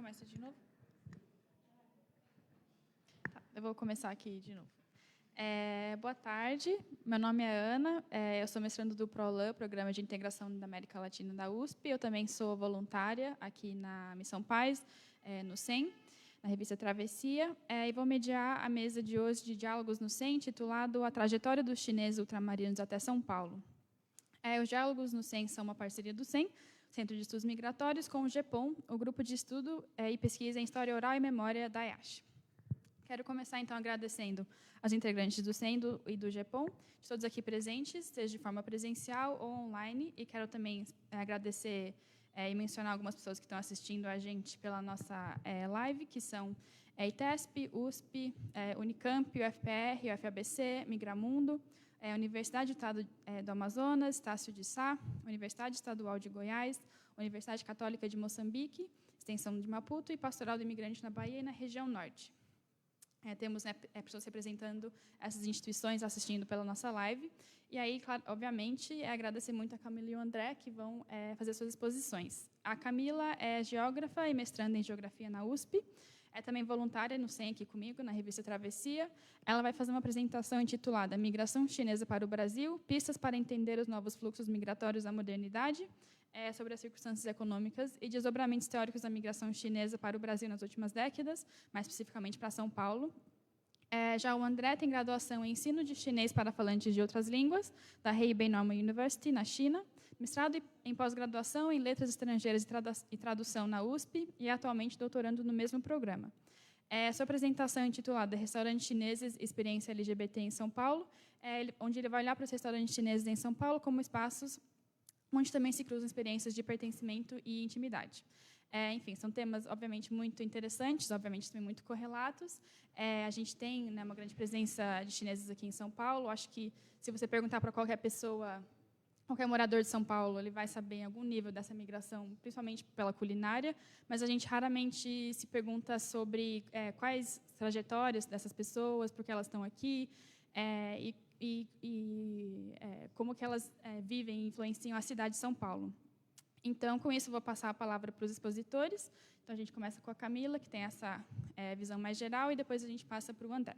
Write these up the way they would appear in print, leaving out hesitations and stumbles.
Começa de novo? Tá, eu vou começar aqui de novo. Boa tarde, meu nome é Ana, eu sou mestrando do ProLAN, Programa de Integração da América Latina da USP. Eu também sou voluntária aqui na Missão Paz, no SEM, na revista Travessia, e vou mediar a mesa de hoje de Diálogos no SEM, intitulado A Trajetória dos Chineses Ultramarinos até São Paulo. Os Diálogos no SEM são uma parceria do SEM, Centro de Estudos Migratórios, com o GEPOM, o Grupo de Estudo e Pesquisa em História Oral e Memória da IASH. Quero começar, então, agradecendo aos integrantes do SEM e do GEPOM, de todos aqui presentes, seja de forma presencial ou online, e quero também agradecer e mencionar algumas pessoas que estão assistindo a gente pela nossa live, que são ITESP, USP, Unicamp, UFPR, UFABC, Migramundo, Universidade do Estado do Amazonas, Estácio de Sá, Universidade Estadual de Goiás, Universidade Católica de Moçambique, Extensão de Maputo e Pastoral do Imigrante na Bahia e na região norte. Temos pessoas representando essas instituições assistindo pela nossa live. E aí, claro, obviamente, agradecer muito a Camila e o André, que vão fazer suas exposições. A Camila é geógrafa e mestranda em Geografia na USP. É também voluntária no SEM aqui comigo, na revista Travessia. Ela vai fazer uma apresentação intitulada Migração Chinesa para o Brasil, pistas para entender os novos fluxos migratórios da modernidade, sobre as circunstâncias econômicas e desdobramentos teóricos da migração chinesa para o Brasil nas últimas décadas, mais especificamente para São Paulo. Já o André tem graduação em Ensino de Chinês para Falantes de Outras Línguas, da Hebei Normal University, na China, mestrado em pós-graduação em Letras Estrangeiras e Tradução na USP e atualmente doutorando no mesmo programa. Sua apresentação é intitulada Restaurantes Chineses, Experiência LGBT em São Paulo, onde ele vai olhar para os restaurantes chineses em São Paulo como espaços onde também se cruzam experiências de pertencimento e intimidade. Enfim, são temas, obviamente, muito interessantes, obviamente, também muito correlatos. A gente tem, né, uma grande presença de chineses aqui em São Paulo. Acho que, se você perguntar para qualquer pessoa, qualquer morador de São Paulo, ele vai saber em algum nível dessa migração, principalmente pela culinária, mas a gente raramente se pergunta sobre quais trajetórias dessas pessoas, por que elas estão aqui, como que elas vivem e influenciam a cidade de São Paulo. Então, com isso, vou passar a palavra para os expositores. Então, a gente começa com a Camila, que tem essa visão mais geral, e depois a gente passa para o André.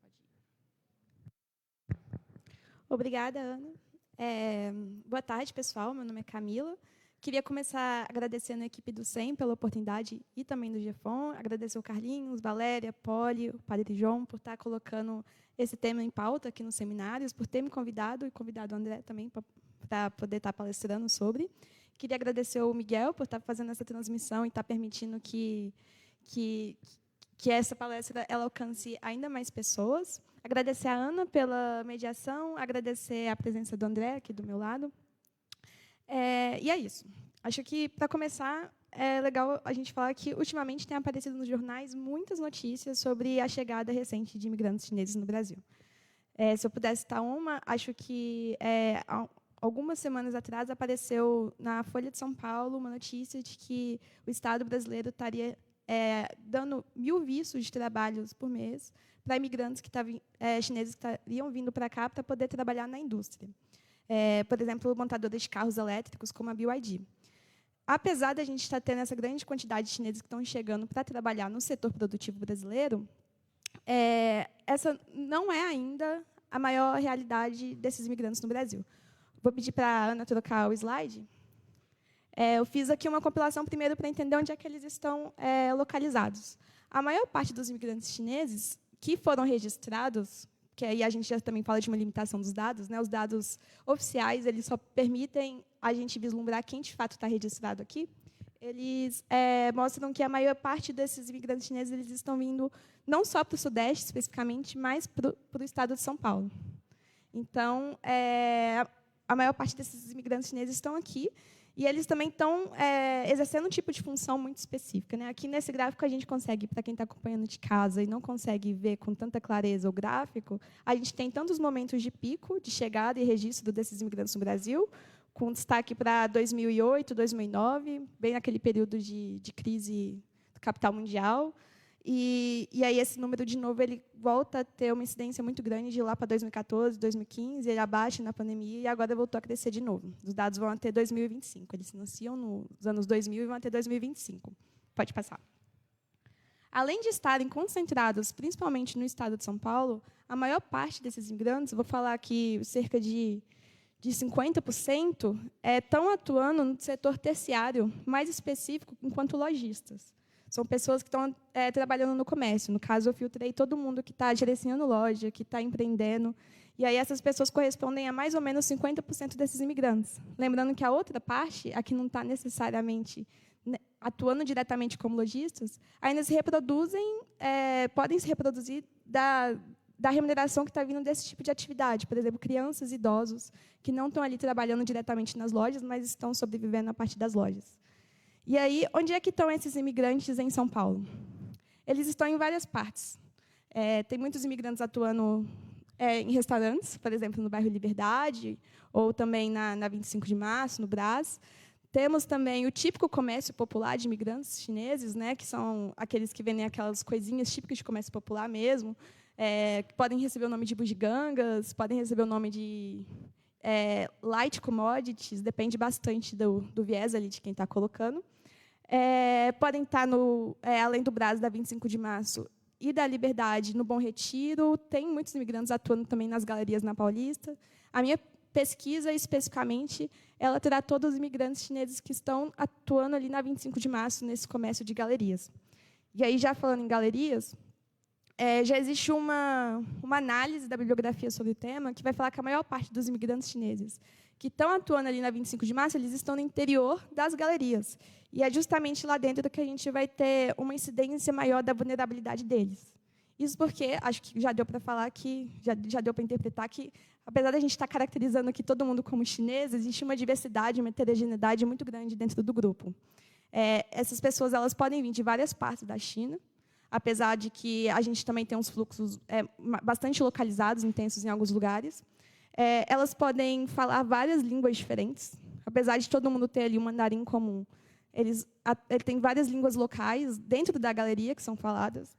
Pode ir. Obrigada, Ana. Boa tarde, pessoal. Meu nome é Camila. Queria começar agradecendo a equipe do SEM pela oportunidade e também do GEFON. Agradecer o Carlinhos, Valéria, Poli, o Padre João, por estar colocando esse tema em pauta aqui nos seminários, por ter me convidado e convidado o André também para poder estar palestrando sobre. Queria agradecer ao Miguel por estar fazendo essa transmissão e estar permitindo que essa palestra ela alcance ainda mais pessoas. Agradecer a Ana pela mediação, agradecer a presença do André aqui do meu lado. E é isso. Acho que, para começar, é legal a gente falar que, ultimamente, tem aparecido nos jornais muitas notícias sobre a chegada recente de imigrantes chineses no Brasil. Se eu pudesse citar uma, acho que, algumas semanas atrás, apareceu na Folha de São Paulo uma notícia de que o Estado brasileiro estaria dando 1.000 vistos de trabalhos por mês para imigrantes chineses que estariam vindo para cá para poder trabalhar na indústria. Por exemplo, montadoras de carros elétricos, como a BYD. Apesar da gente estar tendo essa grande quantidade de chineses que estão chegando para trabalhar no setor produtivo brasileiro, essa não é ainda a maior realidade desses imigrantes no Brasil. Vou pedir para a Ana trocar o slide. Eu fiz aqui uma compilação primeiro para entender onde é que eles estão localizados. A maior parte dos imigrantes chineses que foram registrados, que aí a gente já também fala de uma limitação dos dados, né? Os dados oficiais eles só permitem a gente vislumbrar quem de fato está registrado aqui. Eles mostram que a maior parte desses imigrantes chineses eles estão vindo não só para o Sudeste, especificamente, mas para o estado de São Paulo. Então, a maior parte desses imigrantes chineses estão aqui, e eles também estão exercendo um tipo de função muito específica, né? Aqui nesse gráfico a gente consegue, para quem está acompanhando de casa e não consegue ver com tanta clareza o gráfico, a gente tem tantos momentos de pico, de chegada e registro desses imigrantes no Brasil, com destaque para 2008, 2009, bem naquele período de crise do capital mundial. E aí esse número, de novo, ele volta a ter uma incidência muito grande de lá para 2014, 2015, ele abaixa na pandemia e agora voltou a crescer de novo. Os dados vão até 2025. Eles se iniciam nos anos 2000 e vão até 2025. Pode passar. Além de estarem concentrados, principalmente no estado de São Paulo, a maior parte desses imigrantes, vou falar aqui cerca de 50%, estão atuando no setor terciário, mais específico, enquanto lojistas. São pessoas que estão trabalhando no comércio. No caso, eu filtrei todo mundo que está gerenciando loja, que está empreendendo. E aí essas pessoas correspondem a mais ou menos 50% desses imigrantes. Lembrando que a outra parte, a que não está necessariamente atuando diretamente como lojistas, ainda se reproduzem, podem se reproduzir da remuneração que está vindo desse tipo de atividade. Por exemplo, crianças e idosos que não estão ali trabalhando diretamente nas lojas, mas estão sobrevivendo a partir das lojas. E aí, onde é que estão esses imigrantes em São Paulo? Eles estão em várias partes. Tem muitos imigrantes atuando em restaurantes, por exemplo, no bairro Liberdade, ou também na 25 de Março, no Brás. Temos também o típico comércio popular de imigrantes chineses, né, que são aqueles que vendem aquelas coisinhas típicas de comércio popular mesmo, que podem receber o nome de bugigangas, podem receber o nome de light commodities, depende bastante do viés ali de quem está colocando. Podem estar além do Brás, da 25 de Março e da Liberdade, no Bom Retiro. Tem muitos imigrantes atuando também nas galerias na Paulista. A minha pesquisa, especificamente, ela terá todos os imigrantes chineses que estão atuando ali na 25 de Março, nesse comércio de galerias. E aí, já falando em galerias, já existe uma análise da bibliografia sobre o tema que vai falar que a maior parte dos imigrantes chineses que estão atuando ali na 25 de Março, eles estão no interior das galerias. E é justamente lá dentro que a gente vai ter uma incidência maior da vulnerabilidade deles. Isso porque, acho que já deu para falar que, já deu para interpretar que, apesar de a gente estar caracterizando aqui todo mundo como chinês, existe uma diversidade, uma heterogeneidade muito grande dentro do grupo. Essas pessoas elas podem vir de várias partes da China, apesar de que a gente também tem uns fluxos bastante localizados, intensos em alguns lugares. Elas podem falar várias línguas diferentes, apesar de todo mundo ter ali um mandarim comum. Ele tem várias línguas locais dentro da galeria que são faladas.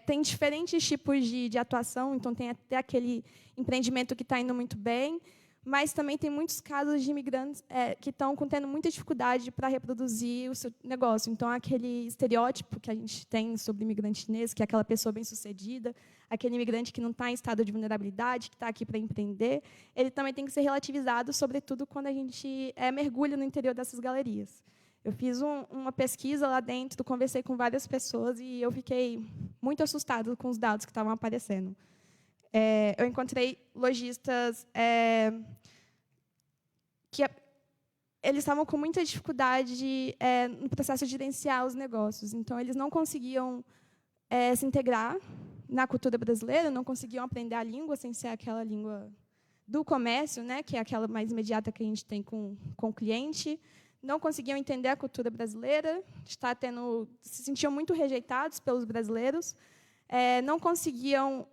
Tem diferentes tipos de atuação, então tem até aquele empreendimento que está indo muito bem, mas também tem muitos casos de imigrantes que estão tendo muita dificuldade para reproduzir o seu negócio. Então, aquele estereótipo que a gente tem sobre o imigrante chinês, que é aquela pessoa bem-sucedida, aquele imigrante que não está em estado de vulnerabilidade, que está aqui para empreender, ele também tem que ser relativizado, sobretudo quando a gente mergulha no interior dessas galerias. Eu fiz uma pesquisa lá dentro, conversei com várias pessoas e eu fiquei muito assustada com os dados que estavam aparecendo. Eu encontrei lojistas que eles estavam com muita dificuldade no processo de gerenciar os negócios. Então, eles não conseguiam se integrar na cultura brasileira, não conseguiam aprender a língua sem ser aquela língua do comércio, né, que é aquela mais imediata que a gente tem com o cliente. Não conseguiam entender a cultura brasileira, se sentiam muito rejeitados pelos brasileiros, não conseguiam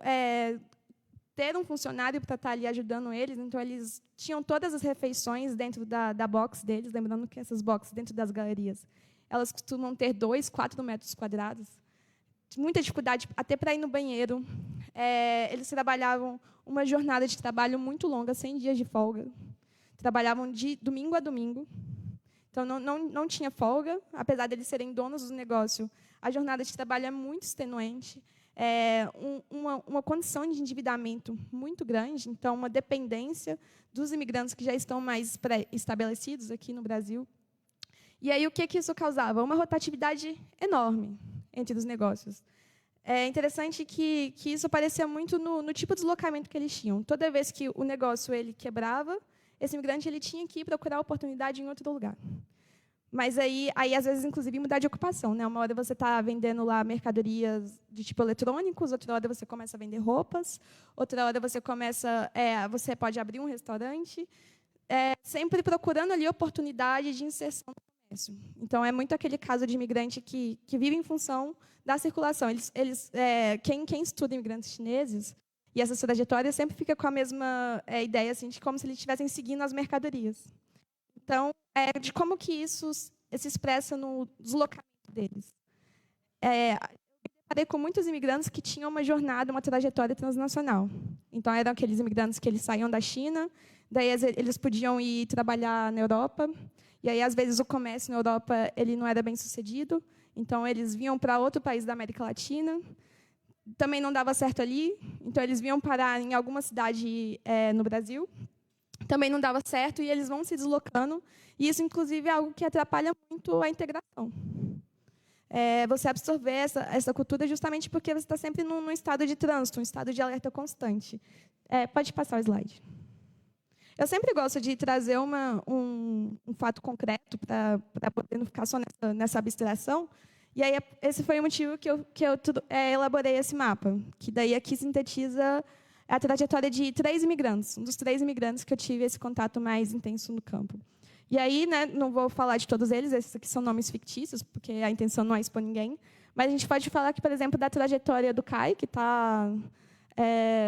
ter um funcionário para estar ali ajudando eles, então eles tinham todas as refeições dentro da box deles, lembrando que essas boxes dentro das galerias, elas costumam ter 2, 4 metros quadrados, muita dificuldade até para ir no banheiro. Eles trabalhavam uma jornada de trabalho muito longa, 100 dias de folga, trabalhavam de domingo a domingo, então não tinha folga, apesar de eles serem donos do negócio, a jornada de trabalho é muito extenuante, uma condição de endividamento muito grande, então, uma dependência dos imigrantes que já estão mais pré-estabelecidos aqui no Brasil. E aí, o que isso causava? Uma rotatividade enorme entre os negócios. É interessante que isso aparecia muito no tipo de deslocamento que eles tinham. Toda vez que o negócio ele quebrava, esse imigrante ele tinha que procurar oportunidade em outro lugar. Mas aí às vezes, inclusive, mudar de ocupação, né? Uma hora você está vendendo lá mercadorias de tipo eletrônicos, outra hora você começa a vender roupas, outra hora você você pode abrir um restaurante, sempre procurando ali oportunidade de inserção no comércio. Então, é muito aquele caso de imigrante que vive em função da circulação. Quem estuda imigrantes chineses e essa trajetória sempre fica com a mesma ideia, assim, de como se eles estivessem seguindo as mercadorias. Então, de como que isso se expressa no deslocamento deles. Eu me deparei com muitos imigrantes que tinham uma jornada, uma trajetória transnacional. Então, eram aqueles imigrantes que eles saíam da China, daí eles podiam ir trabalhar na Europa, E aí, às vezes, o comércio na Europa ele não era bem sucedido, então eles vinham para outro país da América Latina, também não dava certo ali, então eles vinham parar em alguma cidade no Brasil, também não dava certo, e eles vão se deslocando, e isso, inclusive, é algo que atrapalha muito a integração. Você absorver essa cultura justamente porque você está sempre num estado de trânsito, um estado de alerta constante. Pode passar o slide. Eu sempre gosto de trazer um fato concreto para poder não ficar só nessa abstração. E aí esse foi o motivo que eu elaborei esse mapa, que daí aqui sintetiza a trajetória de 3 imigrantes, um dos 3 imigrantes que eu tive esse contato mais intenso no campo. E aí, né, não vou falar de todos eles, esses aqui são nomes fictícios, porque a intenção não é expor ninguém, mas a gente pode falar aqui, por exemplo, da trajetória do Kai, que está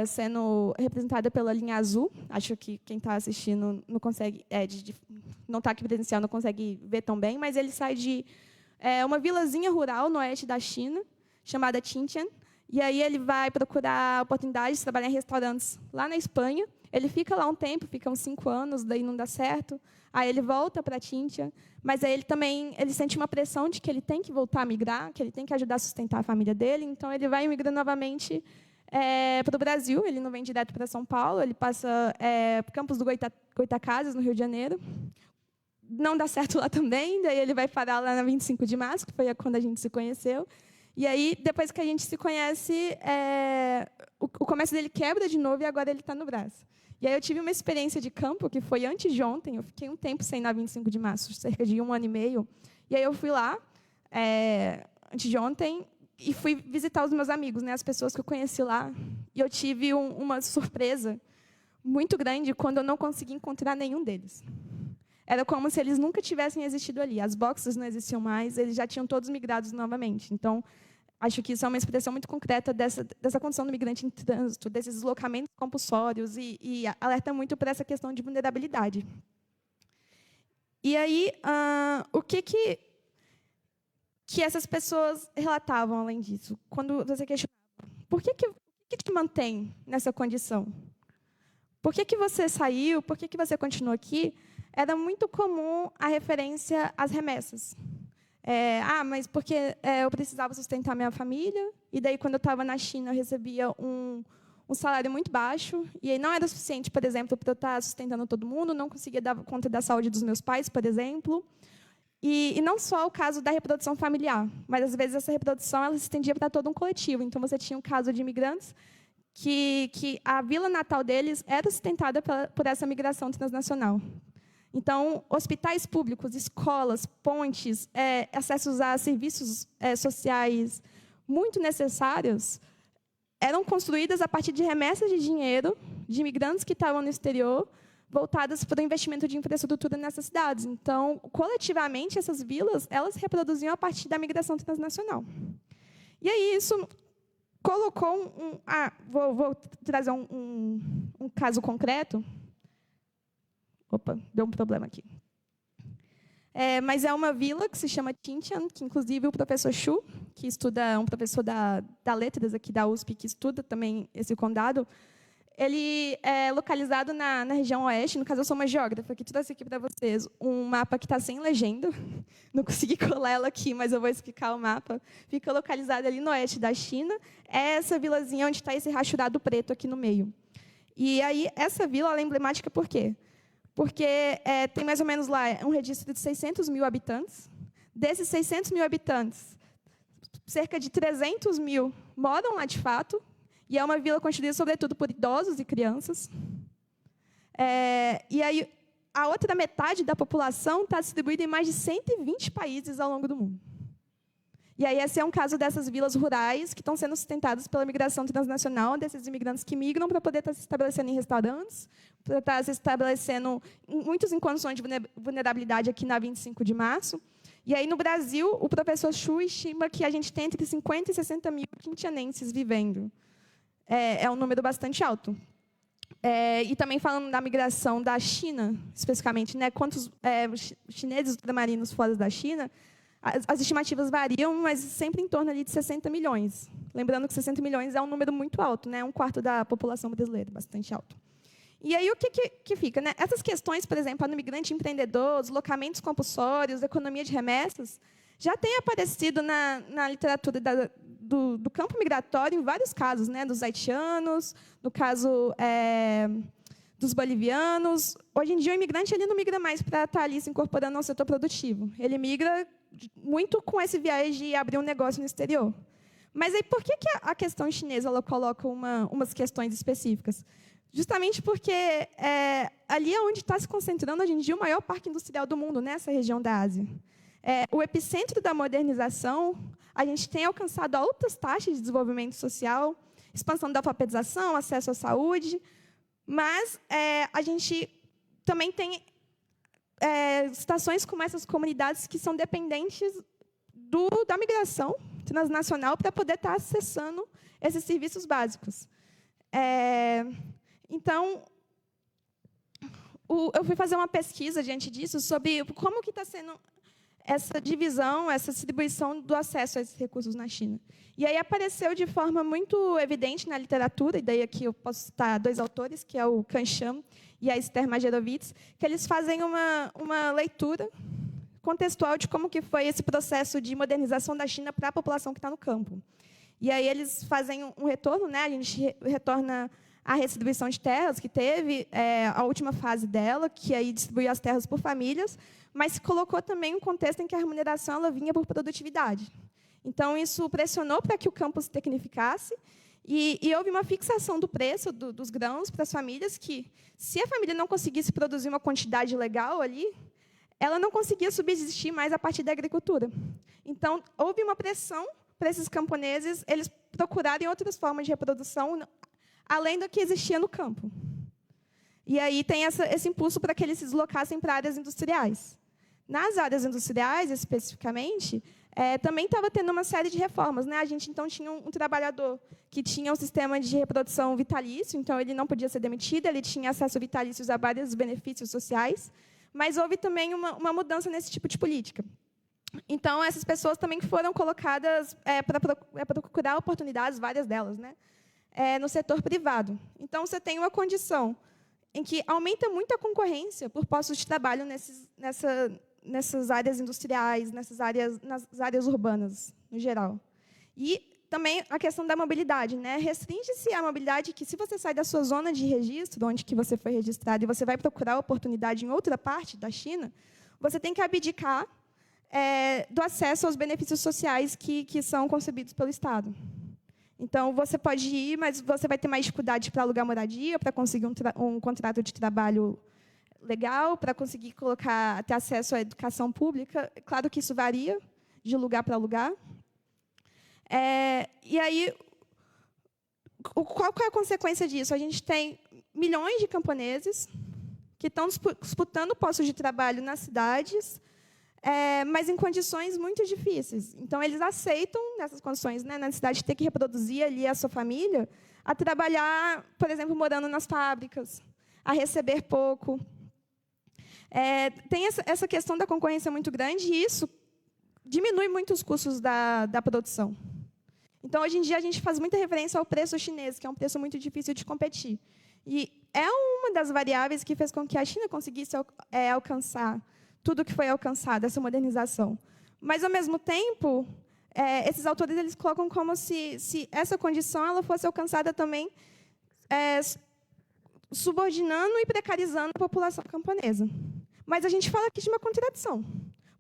sendo representada pela linha azul. Acho que quem está assistindo não consegue, não está aqui presencial, não consegue ver tão bem, mas ele sai de uma vilazinha rural no oeste da China, chamada Xinjiang, e aí ele vai procurar oportunidades de trabalhar em restaurantes lá na Espanha. Ele fica lá um tempo, fica uns 5 anos, daí não dá certo. Aí ele volta para Xinjiang, mas aí ele sente uma pressão de que ele tem que voltar a migrar, que ele tem que ajudar a sustentar a família dele, então ele vai migrando novamente para o Brasil. Ele não vem direto para São Paulo, ele passa para o campus do Goitacazes, no Rio de Janeiro. Não dá certo lá também, daí ele vai parar lá na 25 de março, que foi quando a gente se conheceu. E aí, depois que a gente se conhece, o comércio dele quebra de novo e agora ele está no Brás. E aí eu tive uma experiência de campo que foi antes de ontem. Eu fiquei um tempo sem ir na 25 de março, cerca de 1 ano e meio. E aí eu fui lá, antes de ontem, e fui visitar os meus amigos, né, as pessoas que eu conheci lá. E eu tive uma surpresa muito grande quando eu não consegui encontrar nenhum deles. Era como se eles nunca tivessem existido ali. As boxes não existiam mais, eles já tinham todos migrados novamente. Então, acho que isso é uma expressão muito concreta dessa condição do migrante em trânsito, desses deslocamentos compulsórios, e alerta muito para essa questão de vulnerabilidade. E aí, o que essas pessoas relatavam além disso? Quando você questionava, por que te mantém nessa condição? Por que você saiu? Por que você continuou aqui? Era muito comum a referência às remessas. Mas porque eu precisava sustentar minha família, e daí, quando eu estava na China, eu recebia um salário muito baixo, e aí não era suficiente, por exemplo, para eu estar sustentando todo mundo, não conseguia dar conta da saúde dos meus pais, por exemplo. E não só o caso da reprodução familiar, mas, às vezes, essa reprodução ela se estendia para todo um coletivo. Então, você tinha um caso de imigrantes que a vila natal deles era sustentada por essa migração transnacional. Então, hospitais públicos, escolas, pontes, acessos a serviços sociais muito necessários eram construídas a partir de remessas de dinheiro de imigrantes que estavam no exterior, voltadas para o investimento de infraestrutura nessas cidades. Então, coletivamente, essas vilas elas reproduziam a partir da migração transnacional. E aí isso colocou vou trazer um caso concreto. Opa, deu um problema aqui. Mas é uma vila que se chama Xinjiang, que, inclusive, o professor Xu, que estuda, um professor da Letras aqui da USP, que estuda também esse condado, ele é localizado na região oeste. No caso, eu sou uma geógrafa, que trouxe aqui para vocês um mapa que está sem legenda. Não consegui colar ela aqui, mas eu vou explicar o mapa. Fica localizado ali no oeste da China. É essa vilazinha onde está esse rachurado preto aqui no meio. E aí, essa vila ela é emblemática por quê? Porque tem mais ou menos lá um registro de 600 mil habitantes. Desses 600 mil habitantes, cerca de 300 mil moram lá de fato, e é uma vila constituída, sobretudo, por idosos e crianças. E aí, a outra metade da população está distribuída em mais de 120 países ao longo do mundo. E aí, esse é um caso dessas vilas rurais que estão sendo sustentadas pela migração transnacional, desses imigrantes que migram para poder estar se estabelecendo em restaurantes, para estar se estabelecendo, muitos em condições de vulnerabilidade aqui na 25 de março. E aí, no Brasil, o professor Xu estima que a gente tem entre 50 e 60 mil xinjianenses vivendo. É um número bastante alto. E também falando da migração da China, especificamente, né, quantos chineses ultramarinos fora da China, as estimativas variam, mas sempre em torno ali de 60 milhões. Lembrando que 60 milhões é um número muito alto, né? 1/4 da população brasileira, bastante alto. E aí, o que fica? Né? Essas questões, por exemplo, no migrante empreendedor, deslocamentos compulsórios, economia de remessas, já têm aparecido na literatura do campo migratório em vários casos, né? Dos haitianos, no caso dos bolivianos. Hoje em dia, o imigrante ele não migra mais para estar ali se incorporando ao setor produtivo. Ele migra muito com esse viés de abrir um negócio no exterior. Mas aí, por que a questão chinesa ela coloca umas questões específicas? Justamente porque ali é onde está se concentrando, hoje em dia, o maior parque industrial do mundo, nessa região da Ásia. O epicentro da modernização, a gente tem alcançado altas taxas de desenvolvimento social, expansão da alfabetização, acesso à saúde, mas a gente também tem situações como essas comunidades que são dependentes da migração transnacional para poder estar acessando esses serviços básicos. Então, eu fui fazer uma pesquisa diante disso sobre como que está sendo essa divisão, essa distribuição do acesso a esses recursos na China. E aí apareceu de forma muito evidente na literatura, e daí aqui eu posso citar 2 autores, que é o Kan Sham e a Esther Majerovitz, que eles fazem uma leitura contextual de como que foi esse processo de modernização da China para a população que está no campo. E aí eles fazem um retorno, né? A gente retorna à redistribuição de terras que teve, a última fase dela, que aí distribuiu as terras por famílias, mas colocou também um contexto em que a remuneração ela vinha por produtividade. Então, isso pressionou para que o campo se tecnificasse, e houve uma fixação do preço dos grãos para as famílias, que, se a família não conseguisse produzir uma quantidade legal ali, ela não conseguia subsistir mais a partir da agricultura. Então, houve uma pressão para esses camponeses eles procurarem outras formas de reprodução, além do que existia no campo. E aí tem esse impulso para que eles se deslocassem para áreas industriais. Nas áreas industriais, especificamente, também estava tendo uma série de reformas, né? A gente, então, tinha um trabalhador que tinha um sistema de reprodução vitalício, então ele não podia ser demitido, ele tinha acesso vitalício a vários benefícios sociais, mas houve também uma mudança nesse tipo de política. Então, essas pessoas também foram colocadas para procurar oportunidades, várias delas, né? No setor privado. Então, você tem uma condição em que aumenta muito a concorrência por postos de trabalho nessas áreas industriais, nas áreas urbanas, no geral. E também a questão da mobilidade, né? Restringe-se a mobilidade que, se você sai da sua zona de registro, onde que você foi registrado, e você vai procurar oportunidade em outra parte da China, você tem que abdicar do acesso aos benefícios sociais que são concebidos pelo Estado. Então, você pode ir, mas você vai ter mais dificuldade para alugar moradia, para conseguir um contrato de trabalho legal, para conseguir ter acesso à educação pública. Claro que isso varia de lugar para lugar. E aí, qual é a consequência disso? A gente tem milhões de camponeses que estão disputando postos de trabalho nas cidades, mas em condições muito difíceis. Então, eles aceitam, nessas condições, né, na necessidade de ter que reproduzir ali a sua família, a trabalhar, por exemplo, morando nas fábricas, a receber pouco. Tem essa questão da concorrência muito grande, e isso diminui muito os custos da produção. Então, hoje em dia, a gente faz muita referência ao preço chinês, que é um preço muito difícil de competir. E é uma das variáveis que fez com que a China conseguisse alcançar tudo que foi alcançado, essa modernização. Mas, ao mesmo tempo, esses autores eles colocam como se essa condição ela fosse alcançada também subordinando e precarizando a população camponesa. Mas a gente fala aqui de uma contradição.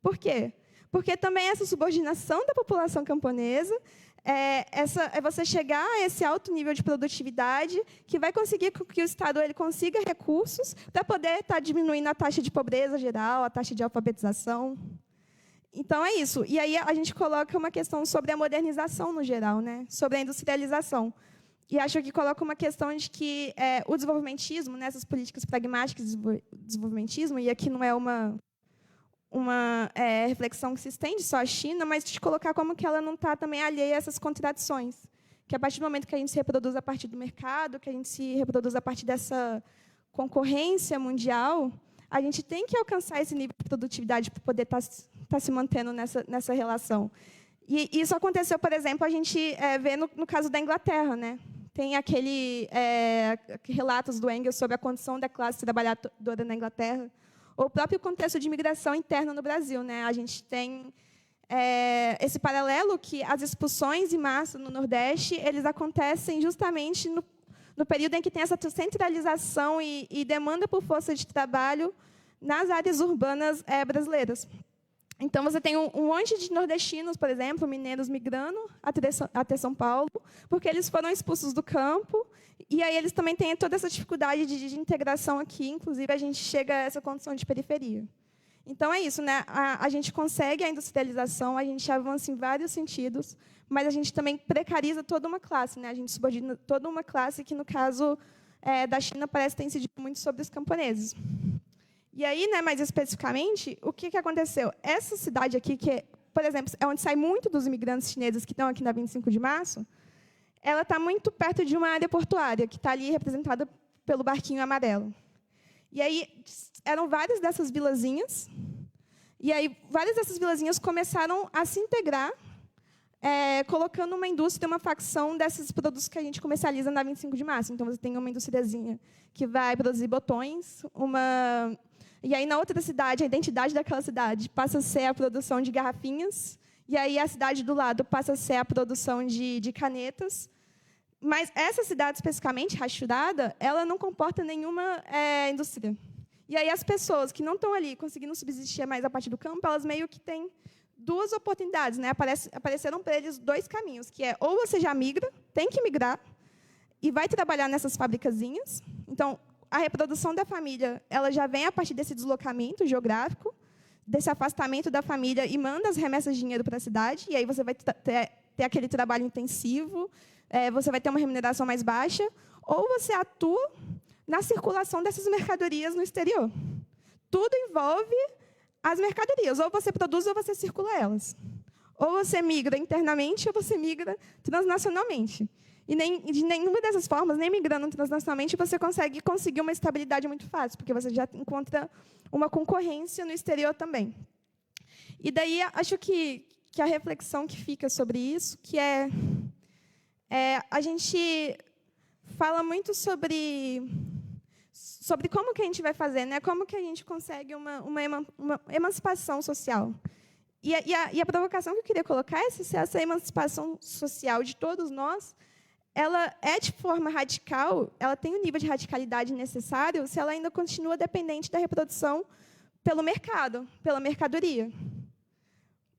Por quê? Porque também essa subordinação da população camponesa é você chegar a esse alto nível de produtividade que vai conseguir que o Estado ele consiga recursos para poder estar diminuindo a taxa de pobreza geral, a taxa de alfabetização. Então, é isso. E aí a gente coloca uma questão sobre a modernização no geral, né? Sobre a industrialização. E acho que coloca uma questão de que o desenvolvimentismo, né, essas políticas pragmáticas de desenvolvimentismo, e aqui não é uma reflexão que se estende só à China, mas de colocar como que ela não está também alheia a essas contradições. Que, a partir do momento que a gente se reproduz a partir do mercado, que a gente se reproduz a partir dessa concorrência mundial, a gente tem que alcançar esse nível de produtividade para poder estar se mantendo nessa relação. E isso aconteceu, por exemplo, a gente vê no caso da Inglaterra, né? tem relatos do Engels sobre a condição da classe trabalhadora na Inglaterra, ou o próprio contexto de imigração interna no Brasil, né? A gente tem esse paralelo que as expulsões em massa no Nordeste eles acontecem justamente no período em que tem essa centralização e demanda por força de trabalho nas áreas urbanas brasileiras. Então, você tem um monte de nordestinos, por exemplo, mineiros migrando até São Paulo, porque eles foram expulsos do campo, e aí eles também têm toda essa dificuldade de integração aqui, inclusive a gente chega a essa condição de periferia. Então, é isso, né? A gente consegue a industrialização, a gente avança em vários sentidos, mas a gente também precariza toda uma classe, né? A gente subordina toda uma classe que, no caso da China, parece ter incidido muito sobre os camponeses. E aí, né, mais especificamente, o que aconteceu? Essa cidade aqui, que, por exemplo, é onde sai muito dos imigrantes chineses que estão aqui na 25 de março, ela está muito perto de uma área portuária, que está ali representada pelo barquinho amarelo. E aí, eram várias dessas vilazinhas, e aí várias dessas vilazinhas começaram a se integrar, colocando uma indústria, uma facção desses produtos que a gente comercializa na 25 de março. Então, você tem uma indústriazinha que vai produzir botões, e aí, na outra cidade, a identidade daquela cidade passa a ser a produção de garrafinhas, e aí a cidade do lado passa a ser a produção de canetas. Mas essa cidade, especificamente, Rachurada, ela não comporta nenhuma indústria. E aí as pessoas que não estão ali conseguindo subsistir mais a partir do campo, elas meio que têm duas oportunidades, né? Apareceram para eles dois caminhos, que é ou você já migra, tem que migrar, e vai trabalhar nessas fabricazinhas. Então, a reprodução da família ela já vem a partir desse deslocamento geográfico, desse afastamento da família, e manda as remessas de dinheiro para a cidade, e aí você vai ter aquele trabalho intensivo, você vai ter uma remuneração mais baixa, ou você atua na circulação dessas mercadorias no exterior. Tudo envolve as mercadorias. Ou você produz ou você circula elas. Ou você migra internamente ou você migra transnacionalmente. E de nenhuma dessas formas, nem migrando transnacionalmente, você conseguir uma estabilidade muito fácil, porque você já encontra uma concorrência no exterior também. E daí, acho que a reflexão que fica sobre isso, que a gente fala muito sobre como que a gente vai fazer, né? Como que a gente consegue uma emancipação social. E a provocação que eu queria colocar é se essa emancipação social de todos nós ela é de forma radical, ela tem o nível de radicalidade necessário se ela ainda continua dependente da reprodução pelo mercado, pela mercadoria.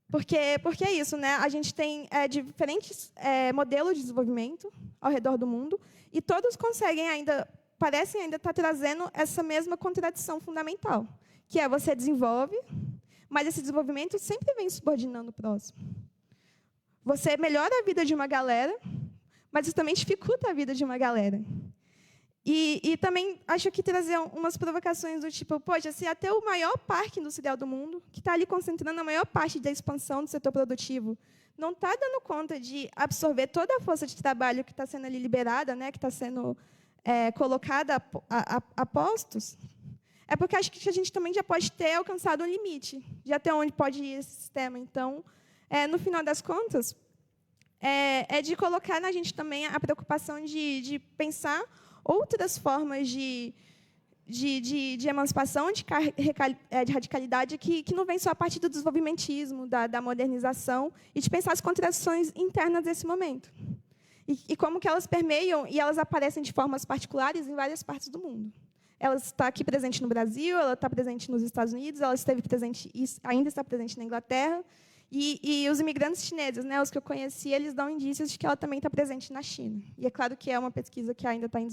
Porque é isso, né? A gente tem diferentes modelos de desenvolvimento ao redor do mundo e todos parecem ainda estar trazendo essa mesma contradição fundamental, que é você desenvolve, mas esse desenvolvimento sempre vem subordinando o próximo. Você melhora a vida de uma galera, mas isso também dificulta a vida de uma galera. E também acho que trazer umas provocações do tipo, poxa, se até o maior parque industrial do mundo, que está ali concentrando a maior parte da expansão do setor produtivo, não está dando conta de absorver toda a força de trabalho que está sendo ali liberada, né, que está sendo colocada a postos, é porque acho que a gente também já pode ter alcançado um limite de até onde pode ir esse sistema. Então, no final das contas, de colocar na gente também a preocupação de pensar outras formas de emancipação, de radicalidade, que não vem só a partir do desenvolvimentismo, da modernização, e de pensar as contradições internas desse momento. E como que elas permeiam e elas aparecem de formas particulares em várias partes do mundo. Ela está aqui presente no Brasil, ela está presente nos Estados Unidos, ela esteve presente e ainda está presente na Inglaterra, e os imigrantes chineses, né, os que eu conheci, eles dão indícios de que ela também está presente na China. E é claro que é uma pesquisa que ainda está em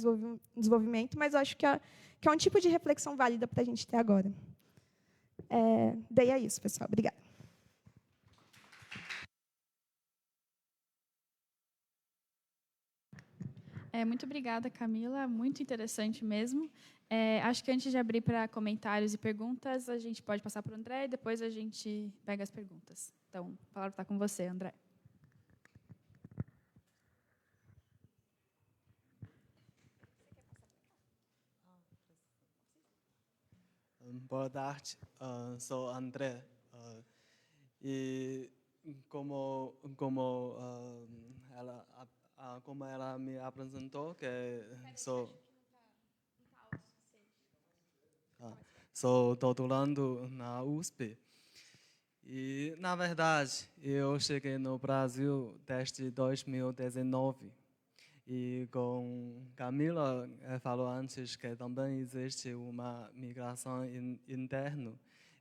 desenvolvimento, mas eu acho que é um tipo de reflexão válida para a gente ter agora. Daí é isso, pessoal. Obrigada. Muito obrigada, Camila. Muito interessante mesmo. Acho que antes de abrir para comentários e perguntas, a gente pode passar para o André e depois a gente pega as perguntas. Então, a palavra está com você, André. Boa tarde, sou André. E como como ela me apresentou, que sou doutorando na USP. E, na verdade, eu cheguei no Brasil desde 2019. E com Camila falou antes que também existe uma migração interna.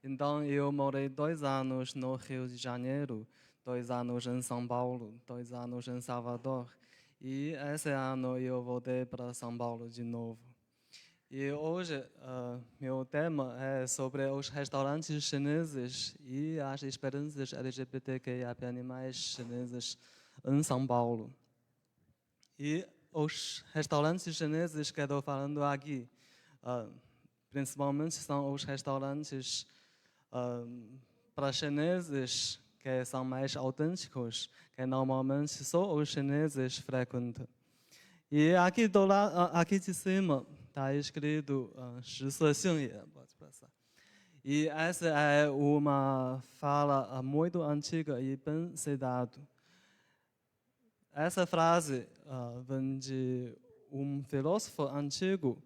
Então, eu morei 2 anos no Rio de Janeiro, 2 anos em São Paulo, 2 anos em Salvador. E esse ano eu voltei para São Paulo de novo. E hoje, meu tema é sobre os restaurantes chineses e as experiências LGBTQIA+ chineses em São Paulo. E os restaurantes chineses que estou falando aqui, principalmente são os restaurantes para chineses que são mais autênticos, que normalmente só os chineses frequentam. E aqui de cima está escrito 食色性也, pode passar. E essa é uma fala muito antiga e bem citada. Essa frase vem de filósofo antigo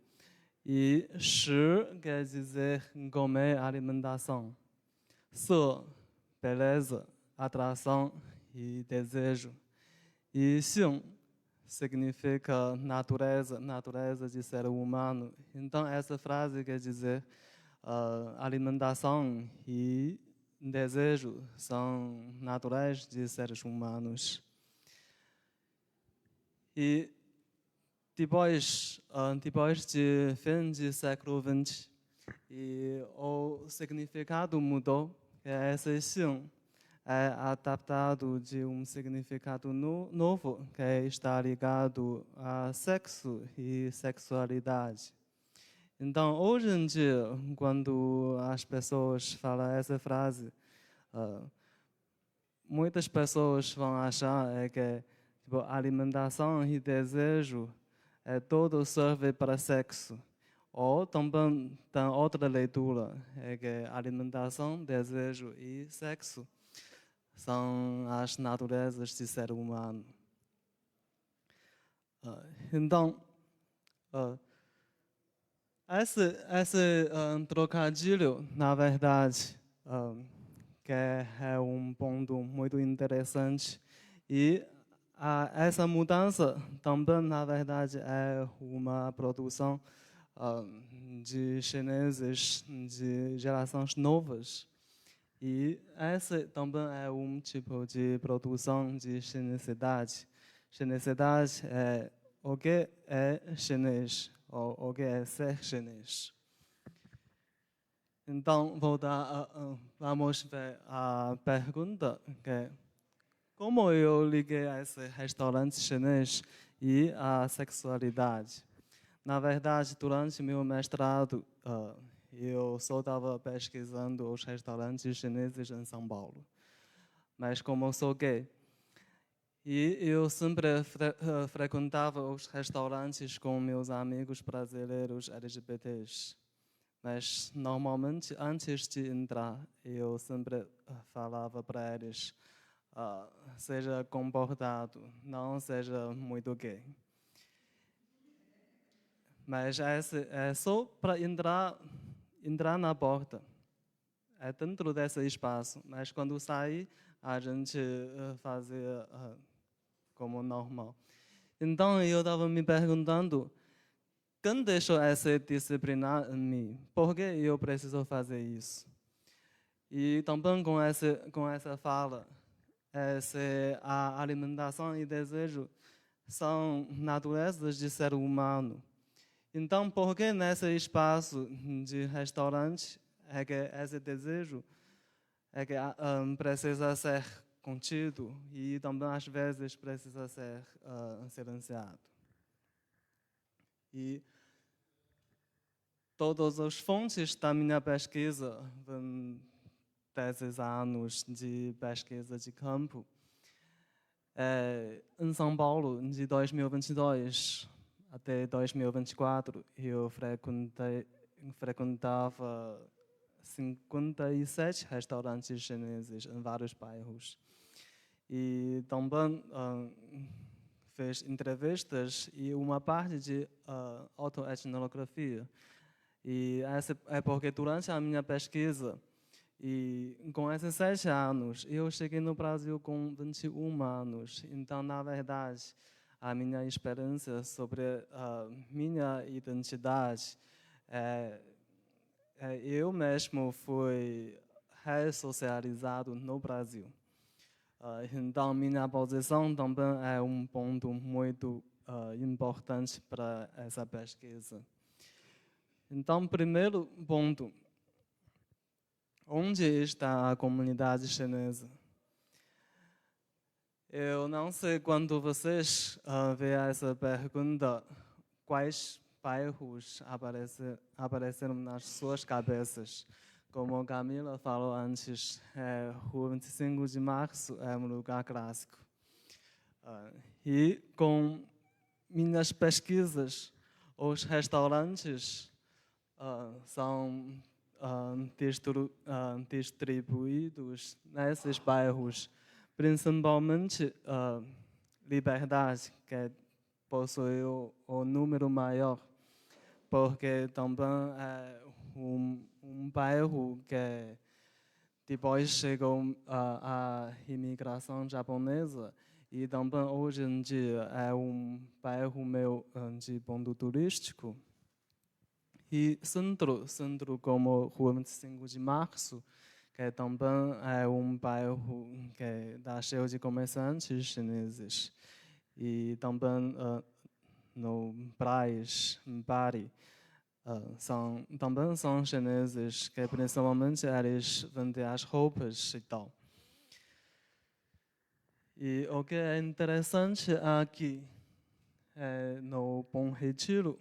e 食 quer dizer comer, alimentação. 色, beleza, atração e desejo. E 性 significa natureza de ser humano. Então, essa frase quer dizer alimentação e desejo são naturais de seres humanos. E depois de fim do século XX, o significado mudou. Esse sim é adaptado de significado novo que está ligado a sexo e sexualidade. Então, hoje em dia, quando as pessoas falam essa frase, muitas pessoas vão achar que alimentação e desejo todo serve para sexo. Ou também tem outra leitura, que alimentação, desejo e sexo são as naturezas de ser humano. Então, esse trocadilho, na verdade, que é ponto muito interessante. E essa mudança também, na verdade, é uma produção de chineses de gerações novas. E esse também é tipo de produção de chinesidade. Chinesidade é o que é chinês, ou o que é ser chinês. Então, vamos ver a pergunta que como eu liguei a esse restaurante chinês e a sexualidade. Na verdade, durante meu mestrado, eu só estava pesquisando os restaurantes chineses em São Paulo. Mas como eu sou gay, e eu sempre frequentava os restaurantes com meus amigos brasileiros LGBTs. Mas, normalmente, antes de entrar, eu sempre falava para eles, seja comportado, não seja muito gay. Mas é só para entrar na porta. É dentro desse espaço. Mas quando sair, a gente fazia como normal. Então, eu estava me perguntando, quem deixou essa disciplina em mim? Por que eu preciso fazer isso? E também com essa fala, a alimentação e desejo são naturezas de ser humano. Então, por que nesse espaço de restaurante é que esse desejo precisa ser contido e também às vezes precisa ser silenciado? E todas as fontes da minha pesquisa vêm desses anos de pesquisa de campo. Em São Paulo, de 2022 até 2024, eu frequentava 57 restaurantes chineses em vários bairros. E também fez entrevistas e uma parte de autoetnografia. E essa é porque durante a minha pesquisa, e com esses 7 anos, eu cheguei no Brasil com 21 anos. Então, na verdade, a minha experiência sobre a minha identidade, eu mesmo fui ressocializado no Brasil. Então, minha posição também é um ponto muito importante para essa pesquisa. Então, primeiro ponto, onde está a comunidade chinesa? Eu não sei quando vocês veem essa pergunta, quais bairros apareceram nas suas cabeças. Como a Camila falou antes, Rua 25 de Março é um lugar clássico. E com minhas pesquisas, os restaurantes são distribuídos nesses bairros, principalmente Liberdade, que possui o número maior, porque também é um bairro que depois chegou a imigração japonesa e também hoje em dia é um bairro meio de ponto turístico. E centro como Rua 25 de Março, que também é um bairro que está cheio de comerciantes chineses. E também no Braz, em Bari, também são chineses, que principalmente eles vendem as roupas e tal. E o que é interessante aqui é no Bom Retiro,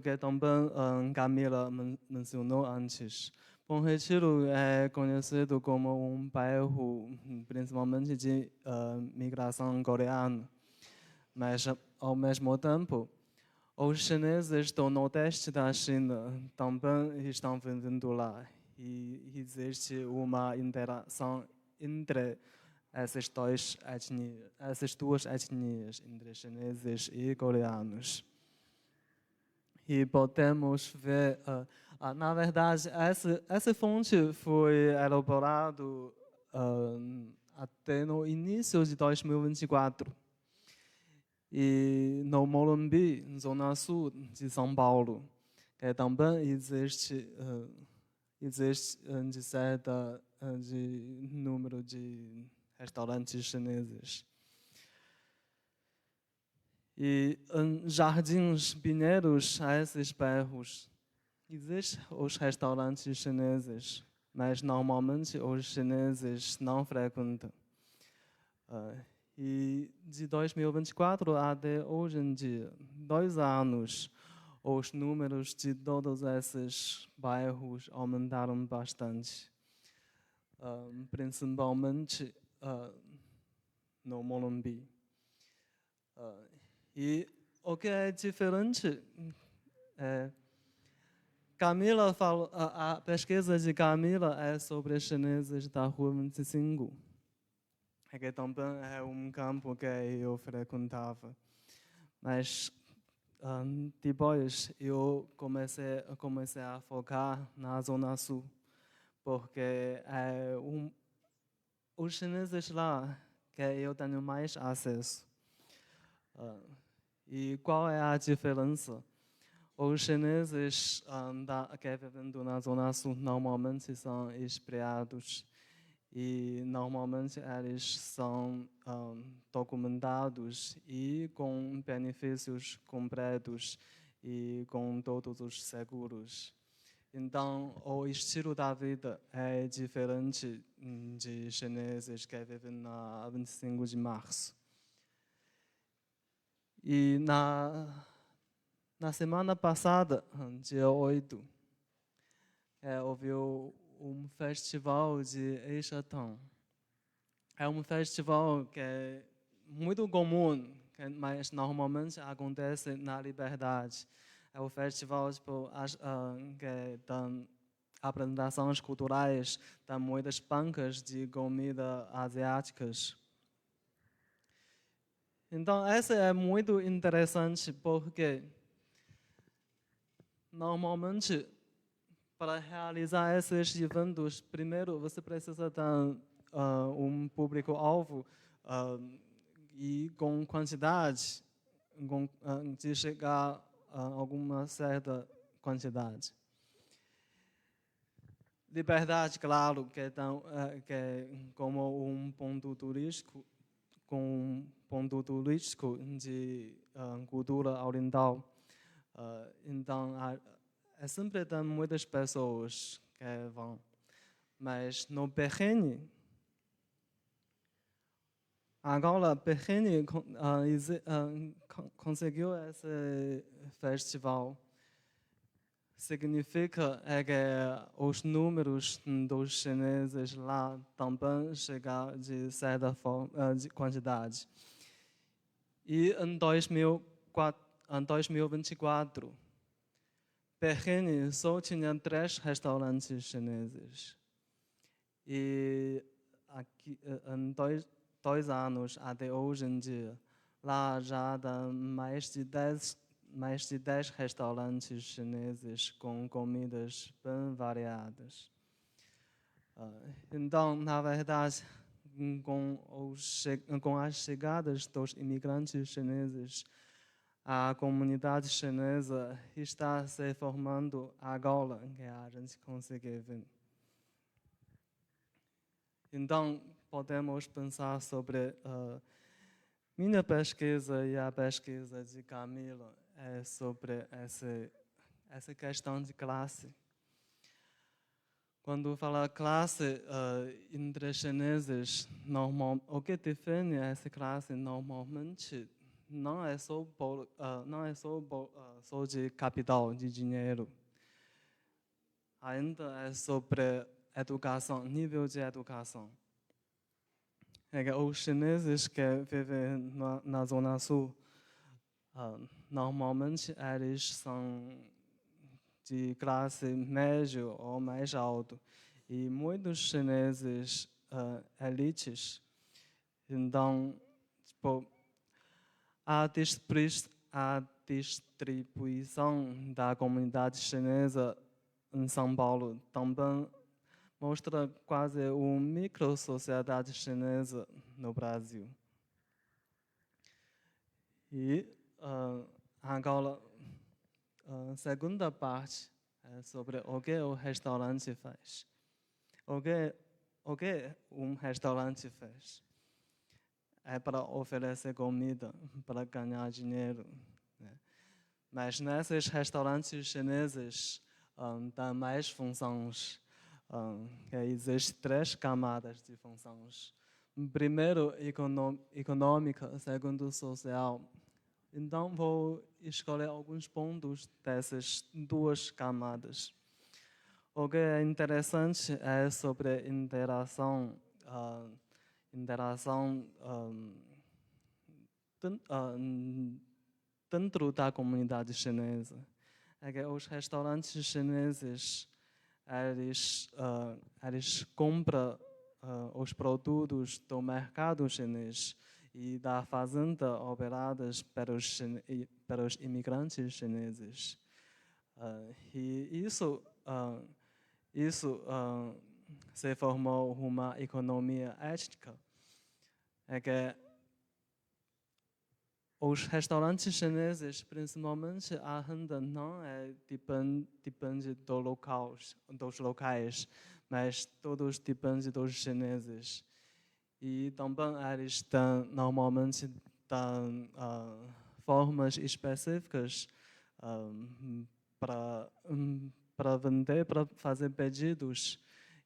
que também Camila mencionou antes. Bom Retiro é conhecido como um bairro principalmente de migração coreana, mas ao mesmo tempo os chineses do nordeste da China também estão vivendo lá e existe uma interação entre essas duas etnias, entre chineses e coreanos. E podemos ver, na verdade, essa fonte foi elaborada até no início de 2024. E no Morumbi, zona sul de São Paulo, que também existe de certa de número de restaurantes chineses. E em Jardins Pinheiros, a esses bairros, existem os restaurantes chineses, mas normalmente os chineses não frequentam. E de 2024 até hoje em dia, 2 anos, os números de todos esses bairros aumentaram bastante, principalmente no Morumbi. E o que é diferente Camila falou, a pesquisa de Camila é sobre chineses da Rua 25. Que também é um campo que eu frequentava. Mas depois eu comecei a focar na Zona Sul, porque os chineses lá que eu tenho mais acesso. E qual é a diferença? Os chineses que vivem na Zona Sul normalmente são expatriados e normalmente eles são documentados e com benefícios completos e com todos os seguros. Então, o estilo da vida é diferente de chineses que vivem na 25 de março. E na semana passada, dia 8, houve um festival de Eixatão. É um festival que é muito comum, mas normalmente acontece na Liberdade. É o festival que tem apresentações culturais, tem muitas bancas de comida asiáticas. Então, essa é muito interessante porque, normalmente, para realizar esses eventos, primeiro você precisa ter um público-alvo e com quantidade, de chegar a alguma certa quantidade. Liberdade, claro, que é como um ponto turístico, com um ponto turístico de cultura oriental. Então, é sempre tem muitas pessoas que vão. Mas no Berrini, agora Berrini conseguiu esse festival. Significa que os números dos chineses lá também chegam de certa forma, de quantidade. E em 2024, Berrini só tinha 3 restaurantes chineses. E aqui, em 2 anos, até hoje em dia, lá já dá mais de 10 restaurantes chineses com comidas bem variadas. Então, na verdade, com as chegadas dos imigrantes chineses, a comunidade chinesa está se formando agora, que a gente consegue ver. Então, podemos pensar sobre minha pesquisa e a pesquisa de Camila sobre essa questão de classe. Quando fala classe entre chineses, o que define essa classe normalmente não é só de capital, de dinheiro. Ainda é sobre educação, nível de educação. Os chineses que vivem na Zona Sul, normalmente eles são de classe média ou mais alto. E muitos chineses elites. Então, tipo, a distribuição da comunidade chinesa em São Paulo também mostra quase uma micro-sociedade chinesa no Brasil. E agora, a segunda parte é sobre o que o restaurante faz. O que um restaurante faz? É para oferecer comida, para ganhar dinheiro. Né? Mas nesses restaurantes chineses tem mais funções. Existem 3 camadas de funções. Primeiro, econômica. Segundo, social. Então, vou escolher alguns pontos dessas 2 camadas. O que é interessante é sobre interação dentro da comunidade chinesa. É que os restaurantes chineses eles compram os produtos do mercado chinês e da fazenda operadas pelos imigrantes chineses. E isso se formou uma economia étnica. É que os restaurantes chineses, principalmente a renda não depende dos locais, mas todos dependem dos chineses. E também eles normalmente têm formas específicas para vender, para fazer pedidos.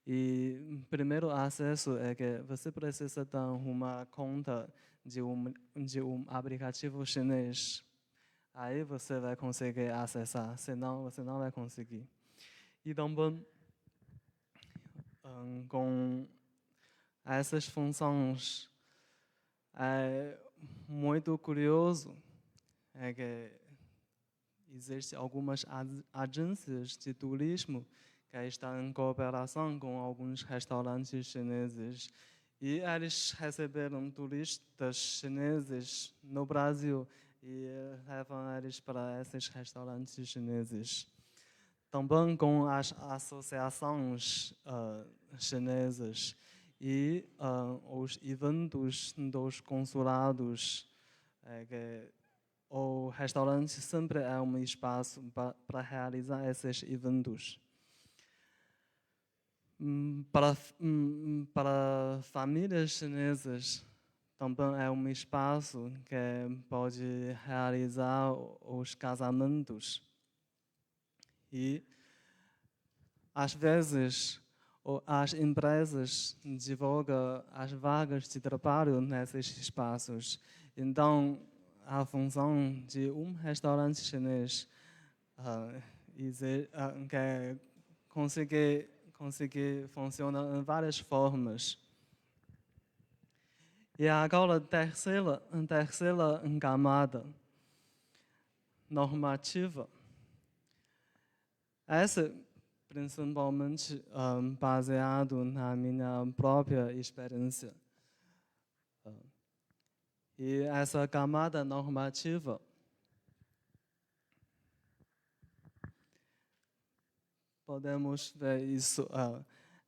E o primeiro acesso é que você precisa ter uma conta de um aplicativo chinês. Aí você vai conseguir acessar, senão você não vai conseguir. E também, com essas funções, é muito curioso é que existem algumas agências de turismo que estão em cooperação com alguns restaurantes chineses E eles receberam turistas chineses no Brasil e levam eles para esses restaurantes chineses. Também com as associações chinesas e os eventos dos consulados. O restaurante sempre é um espaço para realizar esses eventos. Para famílias chinesas, também é um espaço que pode realizar os casamentos. E, às vezes, as empresas divulgam as vagas de trabalho nesses espaços. Então, a função de um restaurante chinês que conseguir funcionar em várias formas. E agora, a terceira camada, normativa. Essa, principalmente, baseado na minha própria experiência. E essa camada normativa podemos ver isso,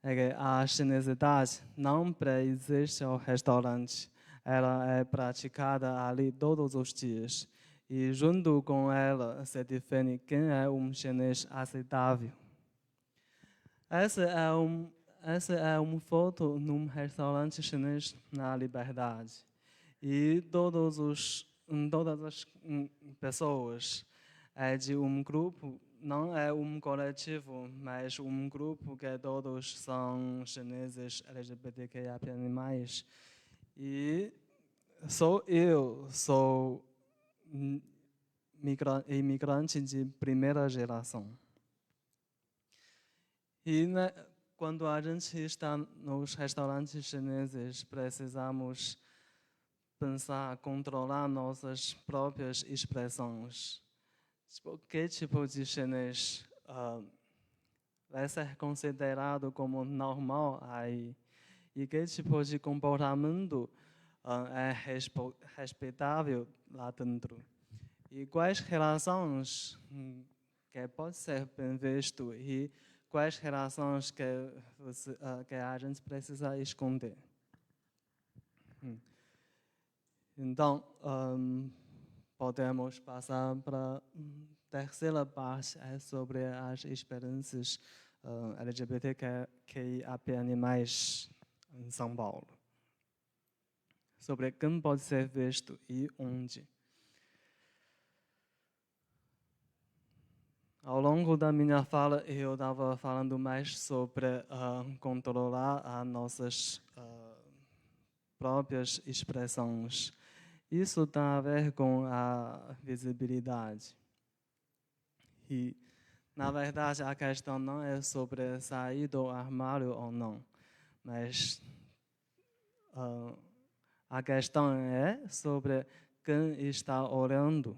é que a chinesidade não pré-existe ao restaurante. Ela é praticada ali todos os dias. E junto com ela se define quem é um chinês aceitável. Essa é uma foto num restaurante chinês na Liberdade. E todas as pessoas é de um grupo, não é um coletivo, mas um grupo que todos são chineses LGBTQIA+. E eu sou imigrante de primeira geração. E quando a gente está nos restaurantes chineses, precisamos pensar, controlar nossas próprias expressões. Que tipo de chinês vai ser considerado como normal aí? E que tipo de comportamento é respeitável lá dentro? E quais relações que pode ser bem visto e quais relações que a gente precisa esconder? Então, podemos passar para a terceira parte, é sobre as experiências LGBTQIA+ em São Paulo. Sobre quem pode ser visto e onde. Ao longo da minha fala, eu estava falando mais sobre controlar as nossas próprias expressões. Isso tem a ver com a visibilidade. E, na verdade, a questão não é sobre sair do armário ou não, mas a questão é sobre quem está olhando.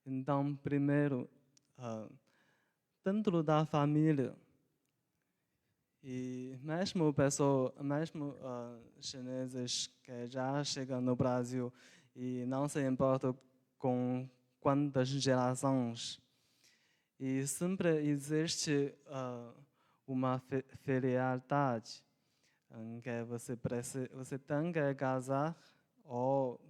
Então, primeiro, dentro da família, e mesmo chineses que já chegam no Brasil e não se importam com quantas gerações, e sempre existe uma filialidade em que você tem que casar ou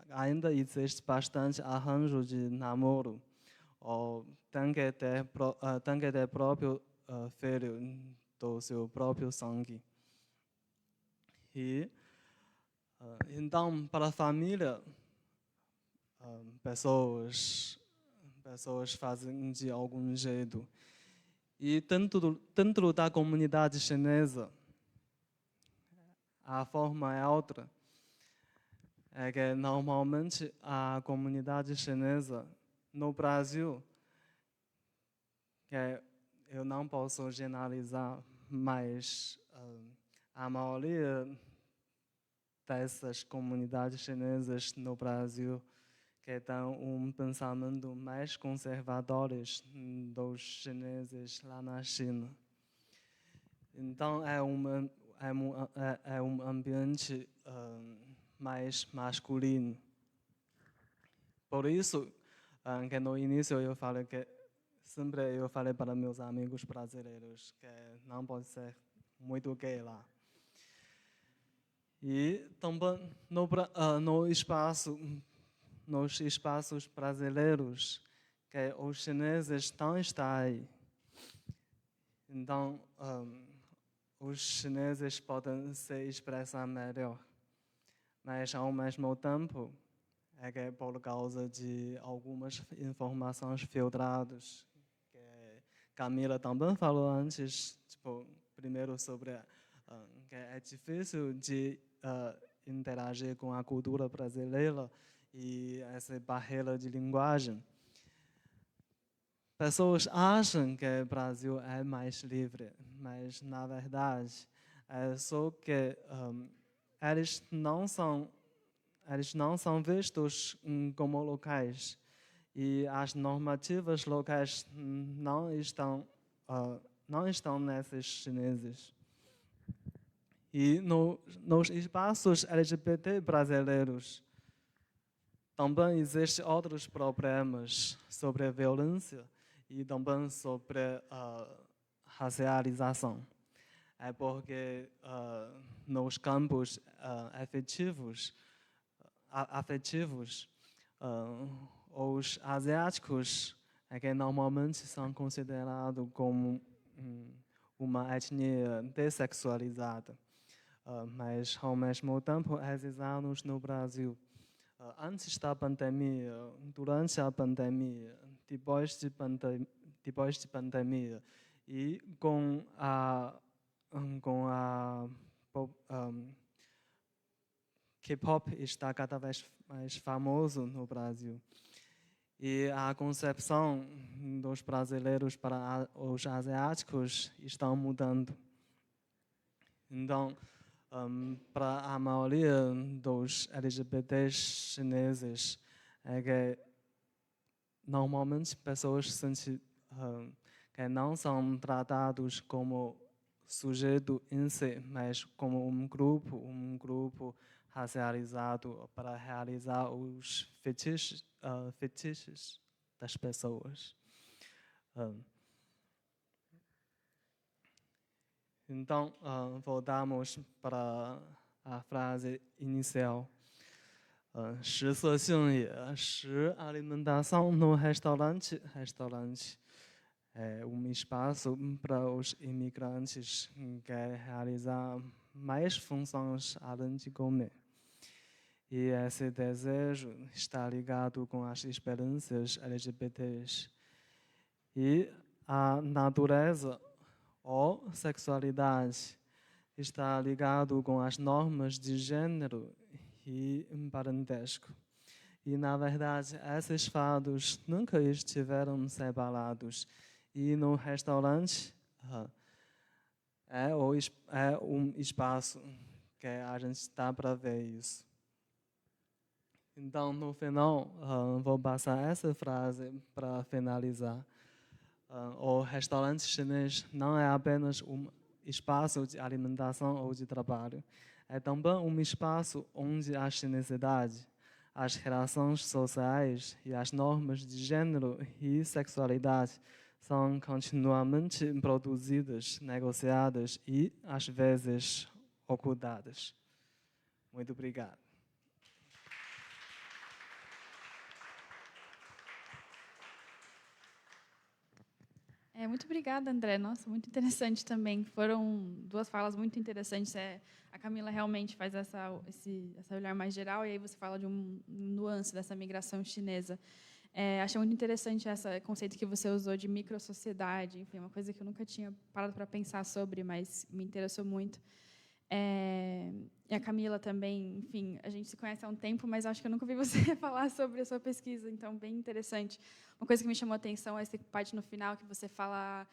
ainda existe bastante arranjo de namoro ou tem que ter próprio filho do seu próprio sangue. E então, para a família, pessoas fazem de algum jeito. E dentro da comunidade chinesa, a forma é outra. É que normalmente a comunidade chinesa no Brasil, que eu não posso generalizar, mas a maioria dessas comunidades chinesas no Brasil que têm um pensamento mais conservador dos chineses lá na China. Então, é um ambiente mais masculino. Por isso, que no início eu falei que sempre eu falei para meus amigos brasileiros que não pode ser muito gay lá. E também nos espaços brasileiros, que os chineses não estão aí. Então, os chineses podem se expressar melhor. Mas, ao mesmo tempo, é que por causa de algumas informações filtradas, que Camila também falou antes, tipo, primeiro sobre que é difícil de interagir com a cultura brasileira e essa barreira de linguagem. Pessoas acham que o Brasil é mais livre, mas, na verdade, é só que eles não são vistos como locais e as normativas locais não estão nesses chineses. E nos espaços LGBT brasileiros também existem outros problemas sobre a violência e também sobre a racialização. É porque nos campos afetivos, os asiáticos é que normalmente são considerados como uma etnia dessexualizada. Mas, ao mesmo tempo, esses anos no Brasil, antes da pandemia, durante a pandemia, depois de pandemia e com a K-pop está cada vez mais famoso no Brasil. E a concepção dos brasileiros para os asiáticos está mudando. Então, para a maioria dos LGBTs chineses, é que normalmente pessoas sentem que não são tratados como sujeito em si, mas como um grupo racializado para realizar os fetiches das pessoas. Então, voltamos para a frase inicial. 食色性也, 食 alimentação no restaurante. Restaurante é um espaço para os imigrantes que querem realizar mais funções além de comer. E esse desejo está ligado com as experiências LGBTs. E a natureza ou sexualidade está ligado com as normas de gênero e parentesco. E, na verdade, esses fatos nunca estiveram separados. E no restaurante é um espaço que a gente dá para ver isso. Então, no final, vou passar essa frase para finalizar. O restaurante chinês não é apenas um espaço de alimentação ou de trabalho. É também um espaço onde a chinesidade, as relações sociais e as normas de gênero e sexualidade são continuamente produzidas, negociadas e, às vezes, ocultadas. Muito obrigado. Muito obrigada, André. Nossa, muito interessante também. Foram duas falas muito interessantes. A Camila realmente faz esse olhar mais geral, e aí você fala de um nuance dessa migração chinesa. Achei muito interessante esse conceito que você usou de microsociedade, enfim, uma coisa que eu nunca tinha parado para pensar sobre, mas me interessou muito. E a Camila também, enfim, a gente se conhece há um tempo, mas acho que eu nunca vi você falar sobre a sua pesquisa, então, bem interessante. Uma coisa que me chamou a atenção é essa parte no final, que você fala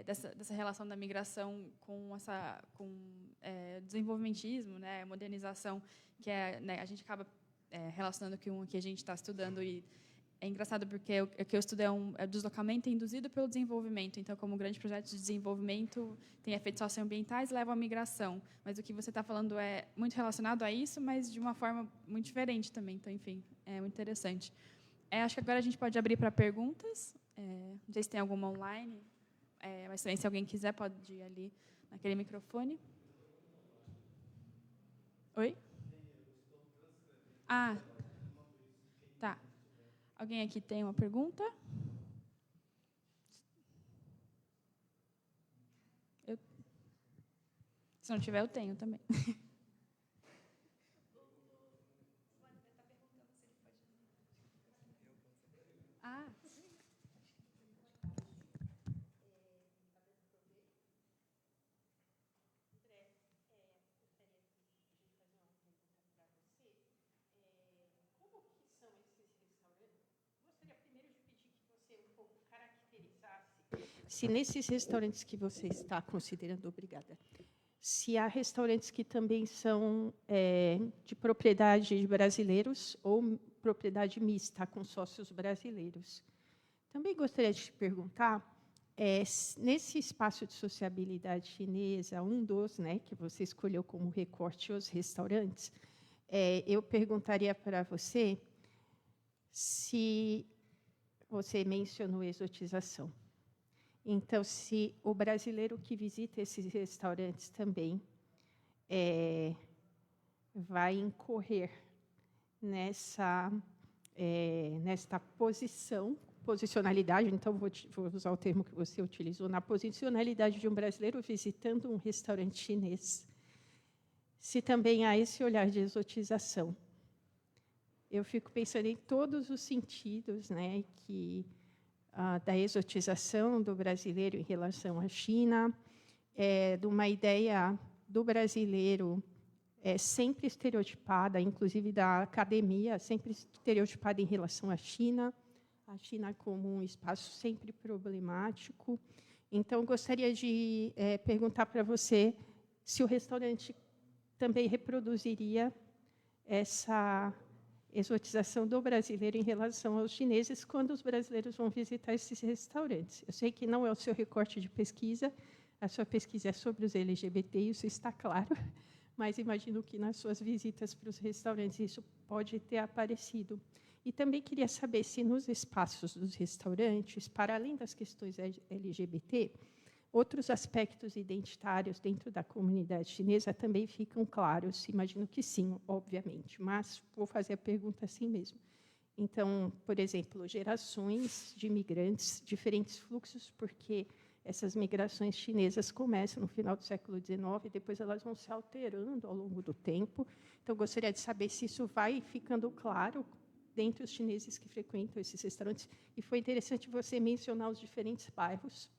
dessa relação da migração com desenvolvimentismo, né, modernização, que né, a gente acaba relacionando com o que a gente está estudando e é engraçado porque o que eu estudo é deslocamento induzido pelo desenvolvimento. Então, como grande projeto de desenvolvimento tem efeitos socioambientais, leva à migração. Mas o que você está falando é muito relacionado a isso, mas de uma forma muito diferente também. Então, enfim, é muito interessante. Acho que agora a gente pode abrir para perguntas. Não sei se tem alguma online, mas também, se alguém quiser, pode ir ali naquele microfone. Oi? Ah, tá. Alguém aqui tem uma pergunta? Se não tiver, eu tenho também. Ah, se nesses restaurantes que você está considerando, obrigada, se há restaurantes que também são de propriedade de brasileiros ou propriedade mista com sócios brasileiros. Também gostaria de te perguntar, nesse espaço de sociabilidade chinesa, um dos, que você escolheu como recorte os restaurantes, eu perguntaria para você se você mencionou exotização. Então, se o brasileiro que visita esses restaurantes também vai incorrer nesta posicionalidade, então vou usar o termo que você utilizou, na posicionalidade de um brasileiro visitando um restaurante chinês, se também há esse olhar de exotização. Eu fico pensando em todos os sentidos, da exotização do brasileiro em relação à China, de uma ideia do brasileiro sempre estereotipada, inclusive da academia, sempre estereotipada em relação à China, a China como um espaço sempre problemático. Então, gostaria de perguntar para você se o restaurante também reproduziria essa exotização do brasileiro em relação aos chineses quando os brasileiros vão visitar esses restaurantes. Eu sei que não é o seu recorte de pesquisa, a sua pesquisa é sobre os LGBT, isso está claro, mas imagino que nas suas visitas para os restaurantes isso pode ter aparecido. E também queria saber se nos espaços dos restaurantes, para além das questões LGBT, outros aspectos identitários dentro da comunidade chinesa também ficam claros. Imagino que sim, obviamente, mas vou fazer a pergunta assim mesmo. Então, por exemplo, gerações de imigrantes, diferentes fluxos, porque essas migrações chinesas começam no final do século XIX, e depois elas vão se alterando ao longo do tempo. Então, gostaria de saber se isso vai ficando claro dentre os chineses que frequentam esses restaurantes. E foi interessante você mencionar os diferentes bairros,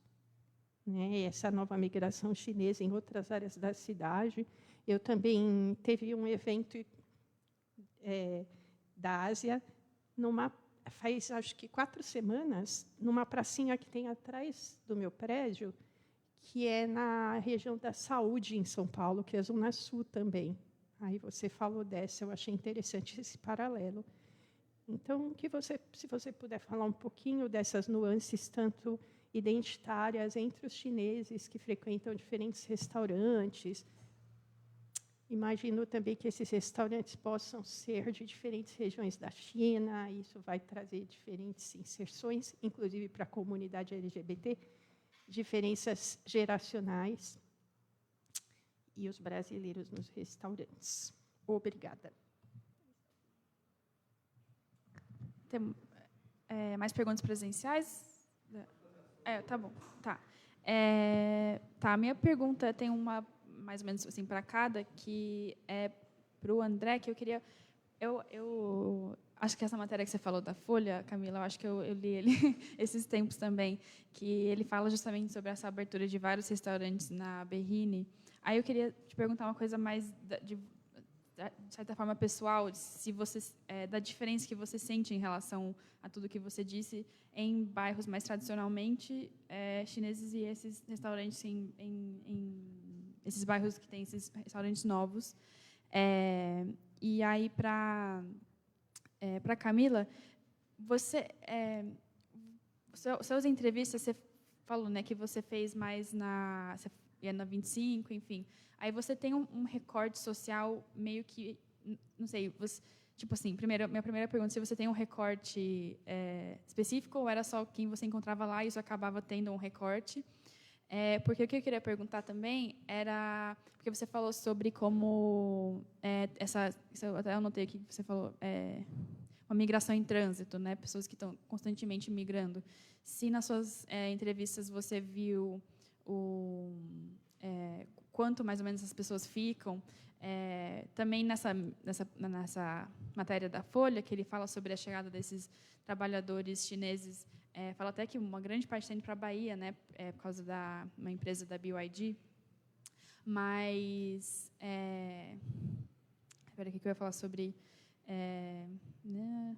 essa nova migração chinesa em outras áreas da cidade. Eu também teve um evento da Ásia, faz, acho que 4 semanas, numa pracinha que tem atrás do meu prédio, que é na região da Saúde, em São Paulo, que é a Zona Sul também. Aí você falou dessa, eu achei interessante esse paralelo. Então, se você puder falar um pouquinho dessas nuances, tanto identitárias entre os chineses que frequentam diferentes restaurantes. Imagino também que esses restaurantes possam ser de diferentes regiões da China, isso vai trazer diferentes inserções, inclusive para a comunidade LGBT, diferenças geracionais e os brasileiros nos restaurantes. Obrigada. Tem mais perguntas presenciais? Tá bom. Tá. A minha pergunta tem uma mais ou menos assim para cada, que é para o André, que eu queria... Eu acho que essa matéria que você falou da Folha, Camila, eu acho que eu li ele esses tempos também, que ele fala justamente sobre essa abertura de vários restaurantes na Berrine. Aí eu queria te perguntar uma coisa mais de certa forma pessoal, se você da diferença que você sente em relação a tudo que você disse em bairros mais tradicionalmente chineses e esses restaurantes em esses bairros que têm esses restaurantes novos. E aí para Camila, Suas entrevistas, você falou, né, que você fez mais você ia na 25, enfim. Aí você tem um recorte social meio que, não sei, tipo assim, minha primeira pergunta, se você tem um recorte específico ou era só quem você encontrava lá e isso acabava tendo um recorte? Porque o que eu queria perguntar também era, porque você falou sobre como eu até anotei aqui que você falou uma migração em trânsito, né, pessoas que estão constantemente migrando. Se nas suas entrevistas você viu quanto mais ou menos as pessoas ficam, também nessa matéria da Folha, que ele fala sobre a chegada desses trabalhadores chineses, fala até que uma grande parte está indo para a Bahia, né, por causa da uma empresa da BYD. Mas, espera aqui que eu ia falar sobre... Não,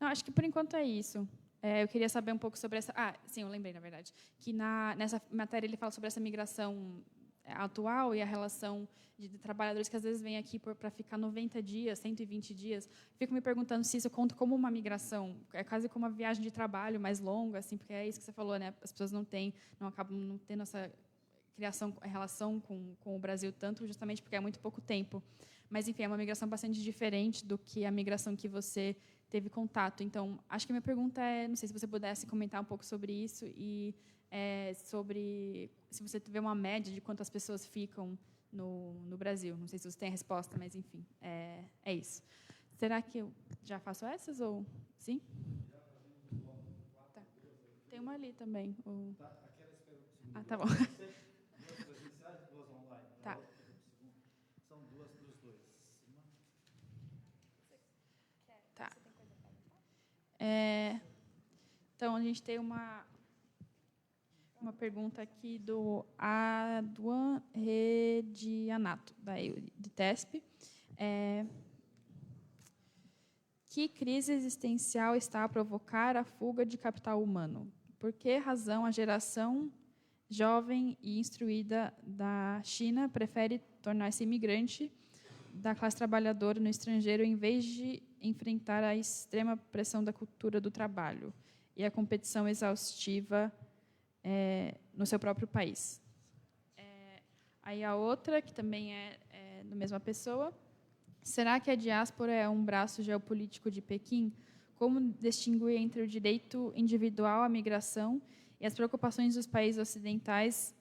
acho que por enquanto é isso. Eu queria saber um pouco sobre essa... sim, eu lembrei, na verdade, que nessa matéria ele fala sobre essa migração atual e a relação de trabalhadores que às vezes vêm aqui para ficar 90 dias, 120 dias. Fico me perguntando se isso conta como uma migração, é quase como uma viagem de trabalho mais longa, assim, porque é isso que você falou, né? As pessoas não acabam não tendo essa relação com o Brasil tanto, justamente porque é muito pouco tempo. Mas, enfim, é uma migração bastante diferente do que a migração que você teve contato. Então, acho que a minha pergunta não sei se você pudesse comentar um pouco sobre isso e sobre se você tiver uma média de quantas pessoas ficam no Brasil. Não sei se você tem a resposta, mas, enfim, é isso. Será que eu já faço essas ou sim? Tá. Tem uma ali também. Tá bom. Duas presenciais e duas online. Tá. São duas dos dois. Tá. Então, a gente tem uma pergunta aqui do Aduan Redianato, de TESP. Que crise existencial está a provocar a fuga de capital humano? Por que razão a geração jovem e instruída da China prefere tornar-se imigrante da classe trabalhadora no estrangeiro em vez de enfrentar a extrema pressão da cultura do trabalho e a competição exaustiva no seu próprio país? Aí a outra, que também é da mesma pessoa, será que a diáspora é um braço geopolítico de Pequim? Como distinguir entre o direito individual à migração e as preocupações dos países ocidentais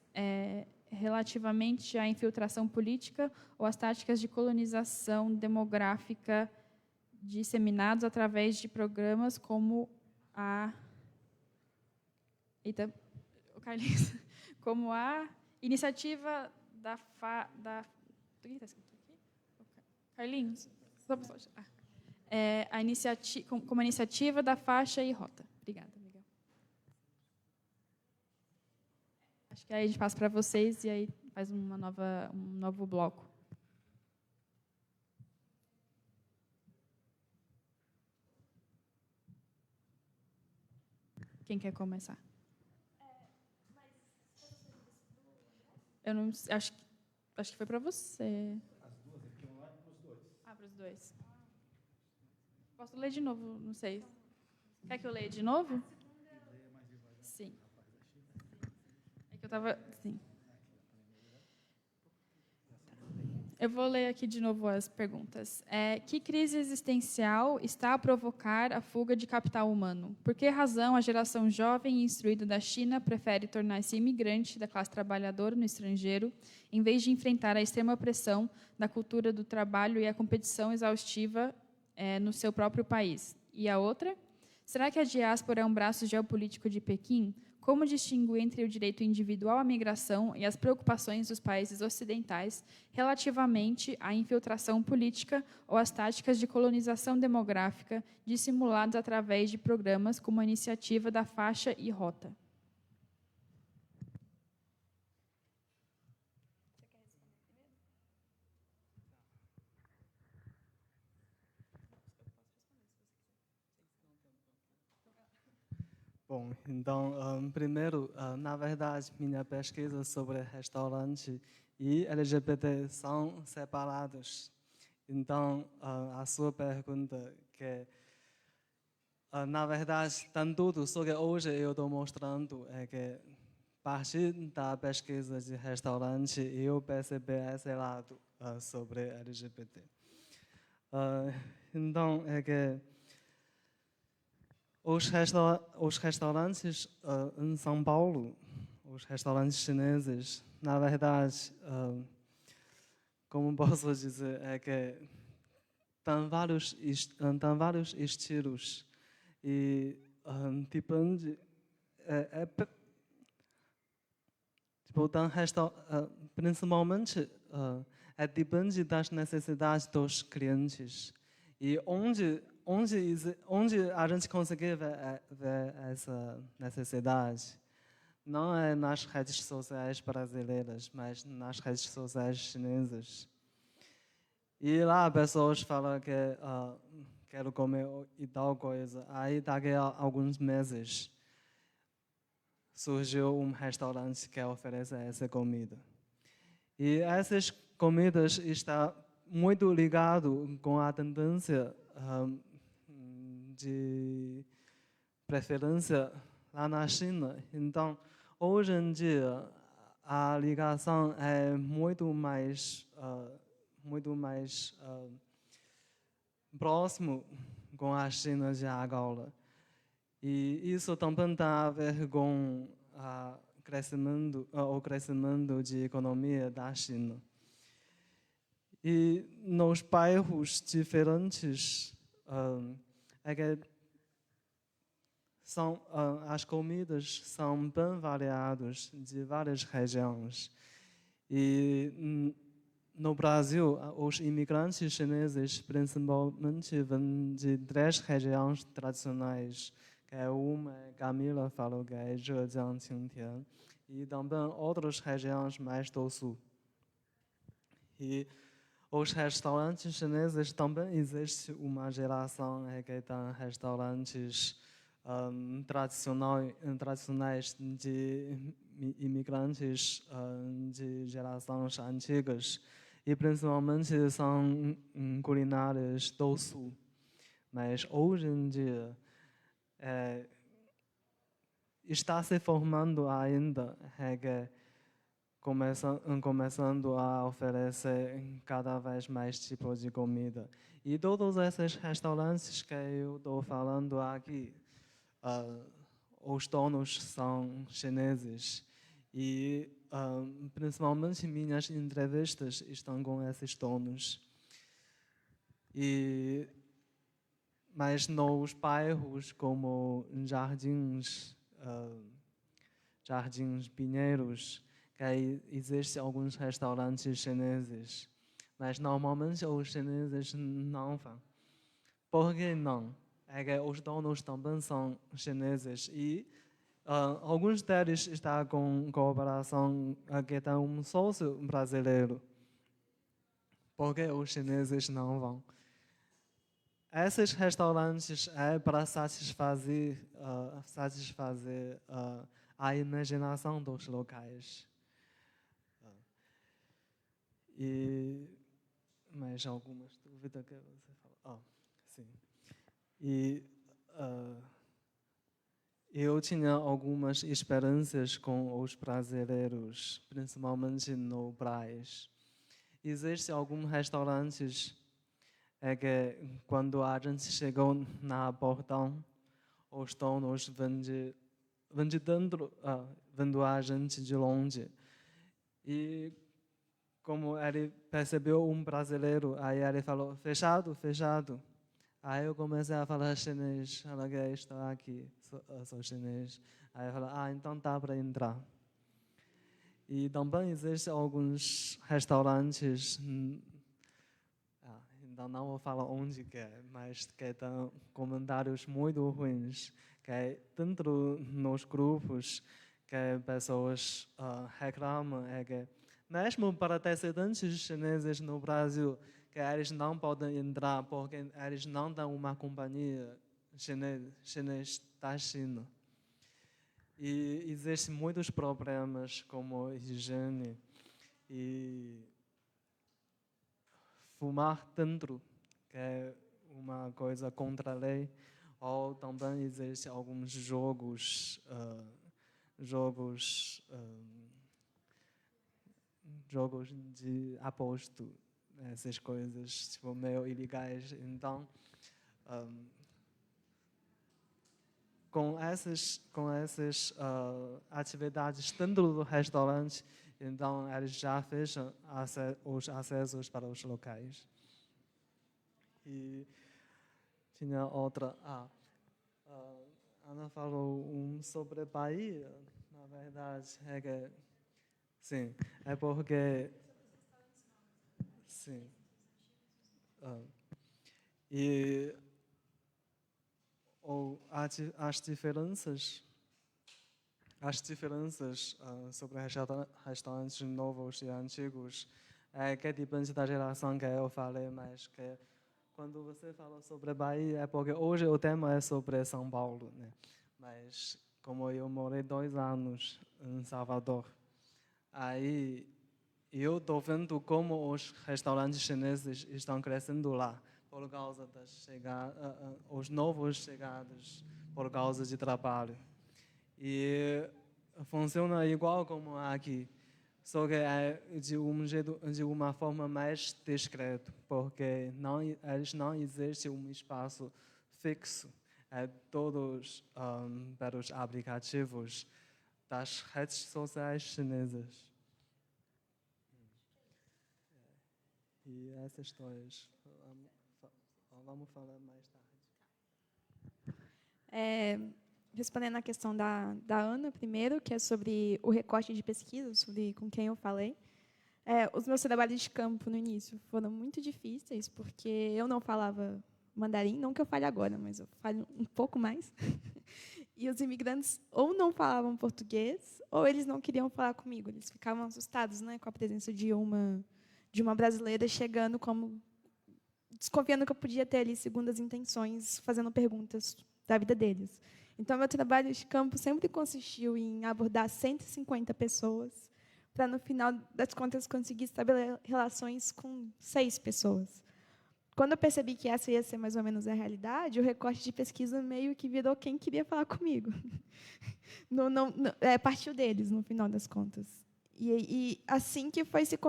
relativamente à infiltração política ou às táticas de colonização demográfica disseminados através de programas como como a iniciativa o que está escrito aqui? Carlinhos? Como a iniciativa da faixa e rota. Obrigada, Miguel. Acho que aí a gente passa para vocês e aí faz um novo bloco. Quem quer começar? Eu não acho que foi para você. As duas aqui online para os dois. Para os dois. Posso ler de novo? Não sei. Quer que eu leia de novo? Sim. É que eu estava... Sim. Eu vou ler aqui de novo as perguntas. Que crise existencial está a provocar a fuga de capital humano? Por que razão a geração jovem e instruída da China prefere tornar-se imigrante da classe trabalhadora no estrangeiro, em vez de enfrentar a extrema pressão da cultura do trabalho e a competição exaustiva no seu próprio país? E a outra? Será que a diáspora é um braço geopolítico de Pequim? Como distinguir entre o direito individual à migração e as preocupações dos países ocidentais relativamente à infiltração política ou às táticas de colonização demográfica dissimuladas através de programas como a iniciativa da faixa e rota? Bom, então, primeiro, na verdade, minha pesquisa sobre restaurante e LGBT são separados. Então, a sua pergunta, que Na verdade, tem tudo, só que hoje eu estou mostrando que, a partir da pesquisa de restaurante, eu percebi esse lado sobre LGBT. Então, é que os restaurantes em São Paulo, os restaurantes chineses, na verdade, como posso dizer, é que tem vários estilos e depende, tipo, principalmente depende das necessidades dos clientes e onde a gente consegue ver essa necessidade não é nas redes sociais brasileiras, mas nas redes sociais chinesas. E lá pessoas falam que quero comer e tal coisa. Aí daqui a alguns meses surgiu um restaurante que oferece essa comida. E essas comidas estão muito ligado com a tendência de preferência lá na China. Então, hoje em dia, a ligação é muito mais próximo com a China de agora. E isso também tem a ver com o crescimento de economia da China. E nos bairros diferentes, as comidas são bem variadas de várias regiões. E no Brasil, os imigrantes chineses principalmente vêm de 3 regiões tradicionais, que é uma, Camila falou que é Zhejiang, Qingtian, e também outras regiões mais do sul. E os restaurantes chineses também existe uma geração que tem restaurantes tradicionais de imigrantes de gerações antigas e principalmente são culinárias do sul. Mas hoje em dia está se formando ainda começando a oferecer cada vez mais tipos de comida. E todos esses restaurantes que eu estou falando aqui, os donos são chineses. E principalmente minhas entrevistas estão com esses donos. Mas nos bairros como Jardins Pinheiros, que existem alguns restaurantes chineses, mas normalmente os chineses não vão. Por que não? É que os donos também são chineses e alguns deles estão com cooperação que tem um sócio brasileiro. Por que os chineses não vão? Esses restaurantes é para satisfazer a imaginação dos locais. E mais algumas dúvidas que você falou? Sim. E eu tinha algumas experiências com os brasileiros, principalmente no Brás. Existem alguns restaurantes que quando a gente chegou na portão, os donos vêm de dentro, vendo a gente de longe. E como ele percebeu um brasileiro, aí ele falou, fechado, fechado. Aí eu comecei a falar chinês, falei que estou aqui, sou chinês. Aí eu falei, então dá para entrar. E também existem alguns restaurantes, então não vou falar onde que é, mas que tem comentários muito ruins, que é dentro nos grupos que pessoas reclamam, que mesmo para descendentes chineses no Brasil, que eles não podem entrar porque eles não têm uma companhia chinesa da China. E existem muitos problemas como higiene e fumar dentro, que é uma coisa contra a lei. Ou também existem alguns jogos de aposto, essas coisas tipo, meio ilegais. Então, com essas atividades dentro do restaurante, então eles já fecham os acessos para os locais. E tinha outra. Ana falou sobre Bahia. Na verdade, é que sim, é porque sim. E as diferenças sobre restaurantes novos e antigos é que depende da geração que eu falei, mas que quando você fala sobre Bahia é porque hoje o tema é sobre São Paulo, né? Mas como eu morei 2 anos em Salvador, aí eu estou vendo como os restaurantes chineses estão crescendo lá por causa os novos chegados por causa de trabalho. E funciona igual como aqui, só que é de uma forma mais discreta, porque eles não existe um espaço fixo. É todos pelos aplicativos das redes sociais chinesas. E essas histórias vamos falar mais tarde. Respondendo à questão da Ana primeiro, que é sobre o recorte de pesquisa, sobre com quem eu falei. Os meus trabalhos de campo no início foram muito difíceis, porque eu não falava mandarim, não que eu fale agora, mas eu falo um pouco mais. E os imigrantes ou não falavam português, ou eles não queriam falar comigo. Eles ficavam assustados, né, com a presença de uma brasileira chegando, desconfiando que eu podia ter ali segundas intenções, fazendo perguntas da vida deles. Então, meu trabalho de campo sempre consistiu em abordar 150 pessoas, para, no final das contas, conseguir estabelecer relações com 6 pessoas. Quando eu percebi que essa ia ser mais ou menos a realidade, o recorte de pesquisa meio que virou quem queria falar comigo. Partiu deles, no final das contas. E assim que foi se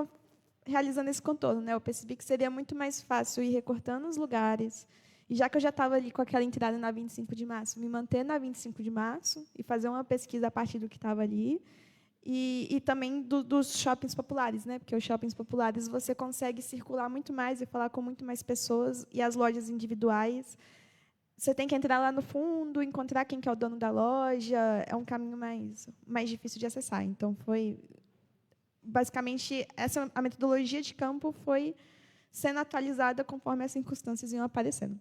realizando esse contorno, né, eu percebi que seria muito mais fácil ir recortando os lugares. E já que eu já estava ali com aquela entrada na 25 de março, me manter na 25 de março e fazer uma pesquisa a partir do que estava ali. E também dos shoppings populares, né? Porque os shoppings populares você consegue circular muito mais e falar com muito mais pessoas, e as lojas individuais, você tem que entrar lá no fundo, encontrar quem que é o dono da loja, é um caminho mais difícil de acessar. Então, basicamente, a metodologia de campo foi sendo atualizada conforme as circunstâncias iam aparecendo.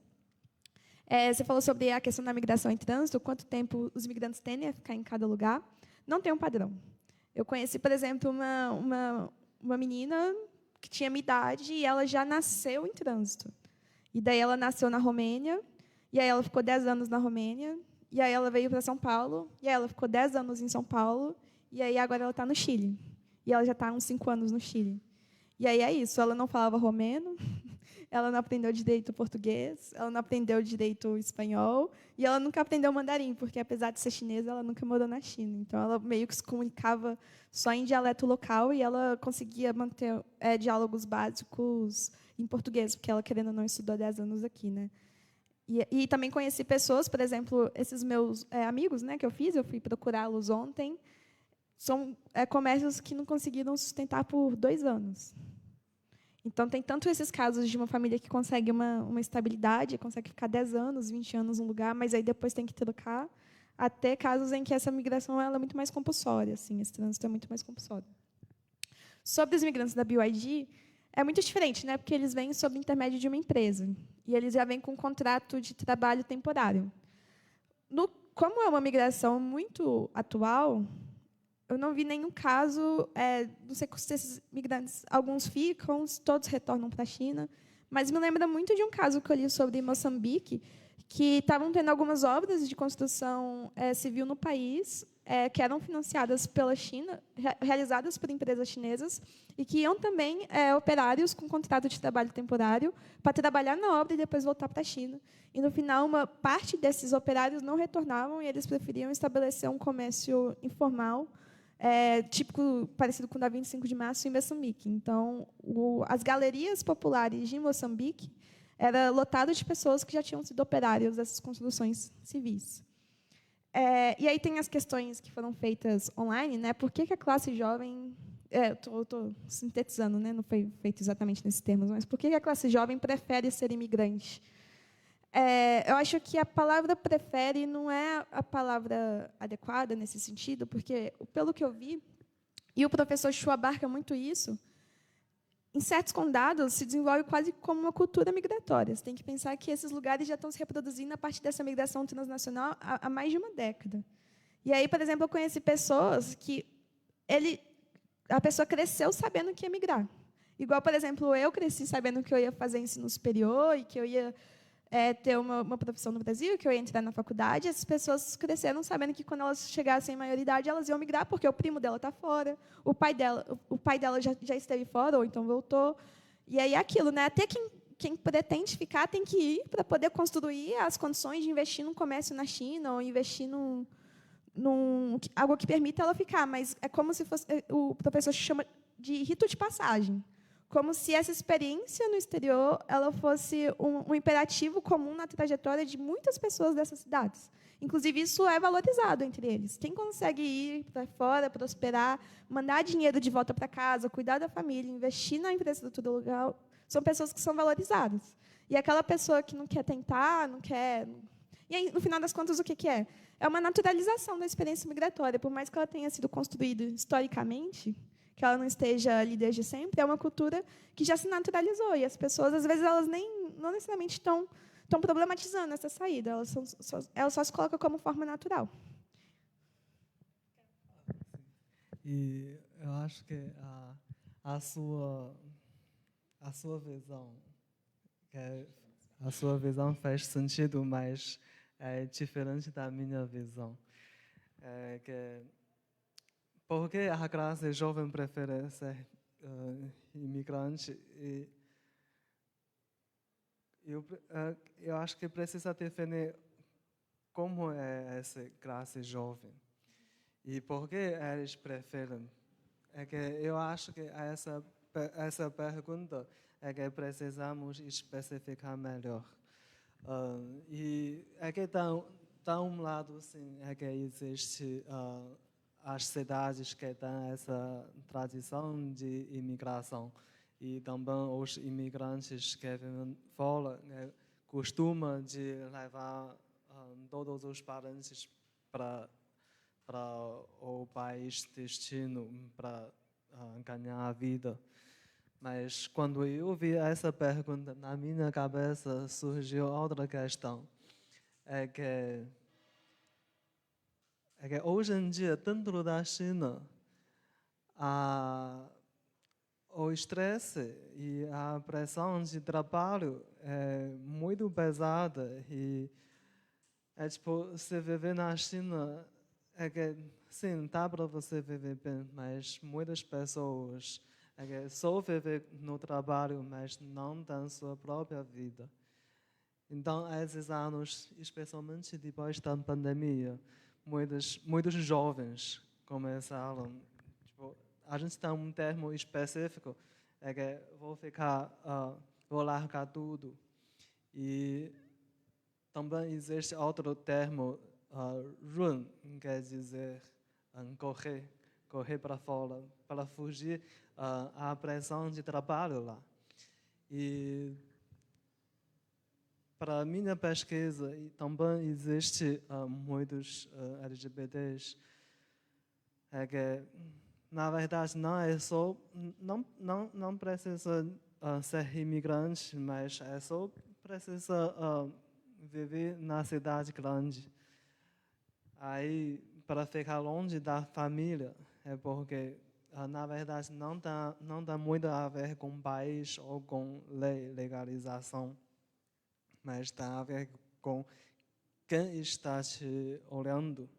Você falou sobre a questão da migração em trânsito, quanto tempo os imigrantes tendem a ficar em cada lugar. Não tem um padrão. Eu conheci, por exemplo, uma menina que tinha minha idade e ela já nasceu em trânsito. E daí ela nasceu na Romênia, e aí ela ficou 10 anos na Romênia, e aí ela veio para São Paulo, e aí ela ficou 10 anos em São Paulo, e aí agora ela está no Chile. E ela já está há uns 5 anos no Chile. E aí é isso, ela não falava romeno, ela não aprendeu direito português, ela não aprendeu direito espanhol, e ela nunca aprendeu mandarim, porque, apesar de ser chinesa, ela nunca morou na China. Então, ela meio que se comunicava só em dialeto local, e ela conseguia manter diálogos básicos em português, porque ela, querendo ou não, estudou 10 anos aqui, né? E também conheci pessoas, por exemplo, esses meus amigos, né, que eu fui procurá-los ontem, são comércios que não conseguiram sustentar por 2 anos. Então, tem tanto esses casos de uma família que consegue uma estabilidade, consegue ficar 10 anos, 20 anos num lugar, mas aí depois tem que trocar, até casos em que essa migração ela é muito mais compulsória, assim, esse trânsito é muito mais compulsório. Sobre os imigrantes da BYD, é muito diferente, né, porque eles vêm sob intermédio de uma empresa, e eles já vêm com um contrato de trabalho temporário. Como é uma migração muito atual, eu não vi nenhum caso, não sei se esses migrantes, alguns ficam, todos retornam para a China, mas me lembra muito de um caso que eu li sobre Moçambique, que estavam tendo algumas obras de construção civil no país, que eram financiadas pela China, realizadas por empresas chinesas, e que iam também operários com contrato de trabalho temporário para trabalhar na obra e depois voltar para a China. E, no final, uma parte desses operários não retornavam e eles preferiam estabelecer um comércio informal, típico, parecido com o da 25 de março, em Moçambique. Então, as galerias populares de Moçambique era lotado de pessoas que já tinham sido operários dessas construções civis. E aí tem as questões que foram feitas online, né? Por que a classe jovem... Estou sintetizando, né? Não foi feito exatamente nesses termos, mas por que a classe jovem prefere ser imigrante? Eu acho que a palavra prefere não é a palavra adequada nesse sentido, porque, pelo que eu vi, e o professor Chu abarca muito isso, em certos condados se desenvolve quase como uma cultura migratória. Você tem que pensar que esses lugares já estão se reproduzindo a partir dessa migração transnacional há mais de uma década. E aí, por exemplo, eu conheci pessoas que a pessoa cresceu sabendo que ia migrar. Igual, por exemplo, eu cresci sabendo que eu ia fazer ensino superior e que eu ia ter uma profissão no Brasil, que eu ia entrar na faculdade. Essas pessoas cresceram sabendo que, quando elas chegassem à maioridade, elas iam migrar, porque o primo dela está fora, o pai dela já esteve fora, ou então voltou. E aí é aquilo, né? Até quem pretende ficar tem que ir para poder construir as condições de investir num comércio na China ou investir algo que permita ela ficar. Mas é como se fosse... O professor chama de rito de passagem. Como se essa experiência no exterior ela fosse um imperativo comum na trajetória de muitas pessoas dessas cidades. Inclusive, isso é valorizado entre eles. Quem consegue ir para fora, prosperar, mandar dinheiro de volta para casa, cuidar da família, investir na infraestrutura local, são pessoas que são valorizadas. E aquela pessoa que não quer tentar, não quer... E aí, no final das contas, o que é? É uma naturalização da experiência migratória. Por mais que ela tenha sido construída historicamente, que ela não esteja ali desde sempre, é uma cultura que já se naturalizou. E as pessoas, às vezes, elas não necessariamente estão problematizando essa saída. Elas só se colocam como forma natural. E eu acho que a sua visão, a sua visão faz sentido, mas é diferente da minha visão. Porque a classe jovem prefere ser imigrante. E eu acho que precisa definir como é essa classe jovem. E por que eles preferem? Que eu acho que essa pergunta é que precisamos especificar melhor. E é que de um lado, sim, é que existe as cidades que têm essa tradição de imigração, e também os imigrantes que vêm fora costumam de levar todos os parentes para o país destino para ganhar a vida. Mas quando eu vi essa pergunta, na minha cabeça surgiu outra questão. É que hoje em dia, dentro da China, o estresse e a pressão de trabalho é muito pesada. E se viver na China, sim, dá para você viver bem, mas muitas pessoas só vivem no trabalho, mas não têm sua própria vida. Então, esses anos, especialmente depois da pandemia, muitos jovens começaram. A gente tem um termo específico, que vou largar tudo. E também existe outro termo, run, quer dizer correr para fora, para fugir à pressão de trabalho lá. E para a minha pesquisa, também existe muitos LGBTs, que na verdade não precisa ser imigrante, mas só precisa viver na cidade grande. Aí, para ficar longe da família, é porque na verdade não dá muito a ver com país ou com legalização, mas tem a ver com quem está te olhando.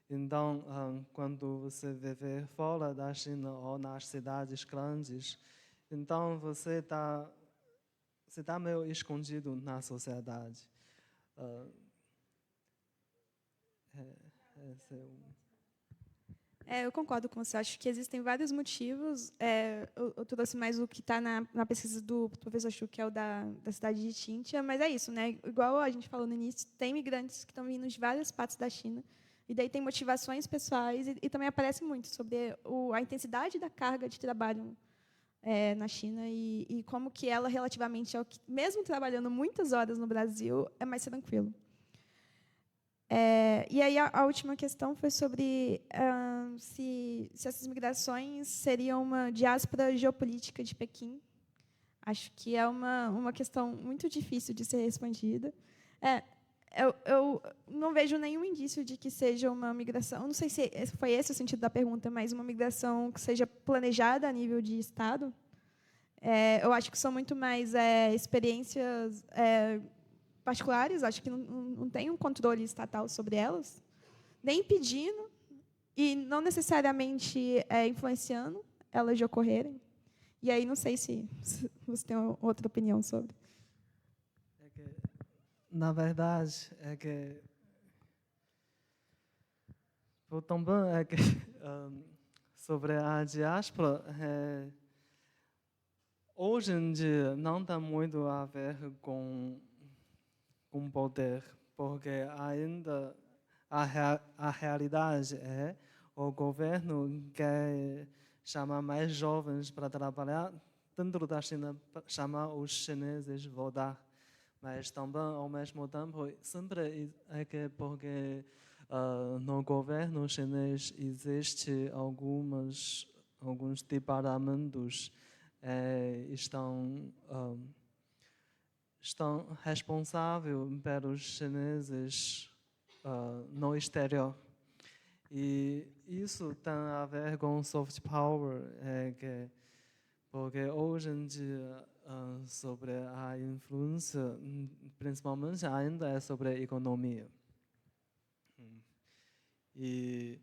Então, quando você vive fora da China ou nas cidades grandes, então você está meio escondido na sociedade. Esse é Eu concordo com você. Acho que existem vários motivos. Eu trouxe mais o que está na pesquisa do professor Chu, que é o da cidade de Xintia, mas é isso, né? Igual a gente falou no início, tem migrantes que estão vindo de várias partes da China, e daí tem motivações pessoais, e também aparece muito sobre a intensidade da carga de trabalho na China e como que ela, relativamente ao que, mesmo trabalhando muitas horas no Brasil, é mais tranquilo. E aí a última questão foi sobre se essas migrações seriam uma diáspora geopolítica de Pequim. Acho que é uma questão muito difícil de ser respondida. Eu não vejo nenhum indício de que seja uma migração, não sei se foi esse o sentido da pergunta, mas uma migração que seja planejada a nível de Estado. Eu acho que são muito mais experiências particulares, acho que não tem um controle estatal sobre elas, nem impedindo e não necessariamente influenciando elas de ocorrerem. E aí não sei se você tem outra opinião sobre. Na verdade, também sobre a diáspora, hoje em dia não tem muito a ver com poder, porque ainda a realidade é o governo quer chamar mais jovens para trabalhar dentro da China, chamar os chineses voltar. Mas também, ao mesmo tempo, sempre porque no governo chinês existe alguns departamentos estão responsáveis pelos chineses no exterior. E isso tem a ver com soft power, porque hoje em dia sobre a influência, principalmente ainda é sobre a economia. E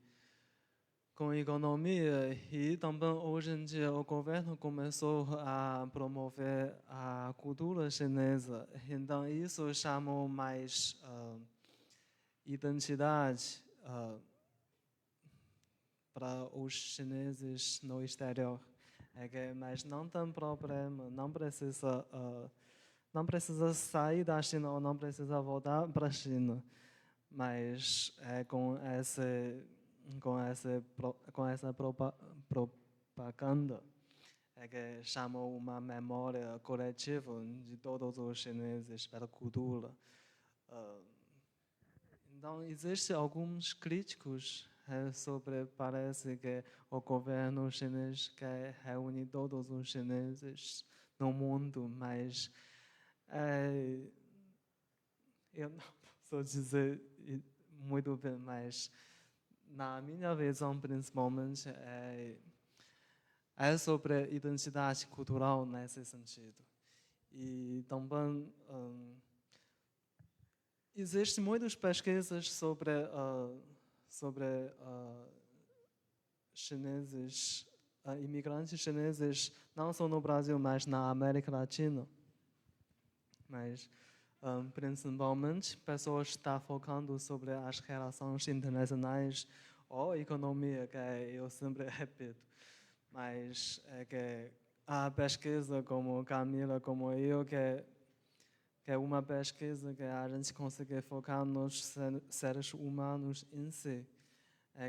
com a economia e também hoje em dia o governo começou a promover a cultura chinesa. Então isso chamou mais identidade para os chineses no exterior. Mas não tem problema, não precisa sair da China ou não precisa voltar para a China. Mas com essa propaganda que chamou uma memória coletiva de todos os chineses pela cultura. Então, existem alguns críticos parece que o governo chinês quer reunir todos os chineses no mundo, mas eu não posso dizer muito bem, mas na minha visão, principalmente, é sobre identidade cultural nesse sentido. E também existem muitas pesquisas sobre chineses, imigrantes chineses, não só no Brasil, mas na América Latina. Mas, principalmente, pessoas estão focando sobre as relações internacionais ou economia, que eu sempre repito. Mas que a pesquisa como Camila, como eu, que é uma pesquisa que a gente consegue focar nos seres humanos em si,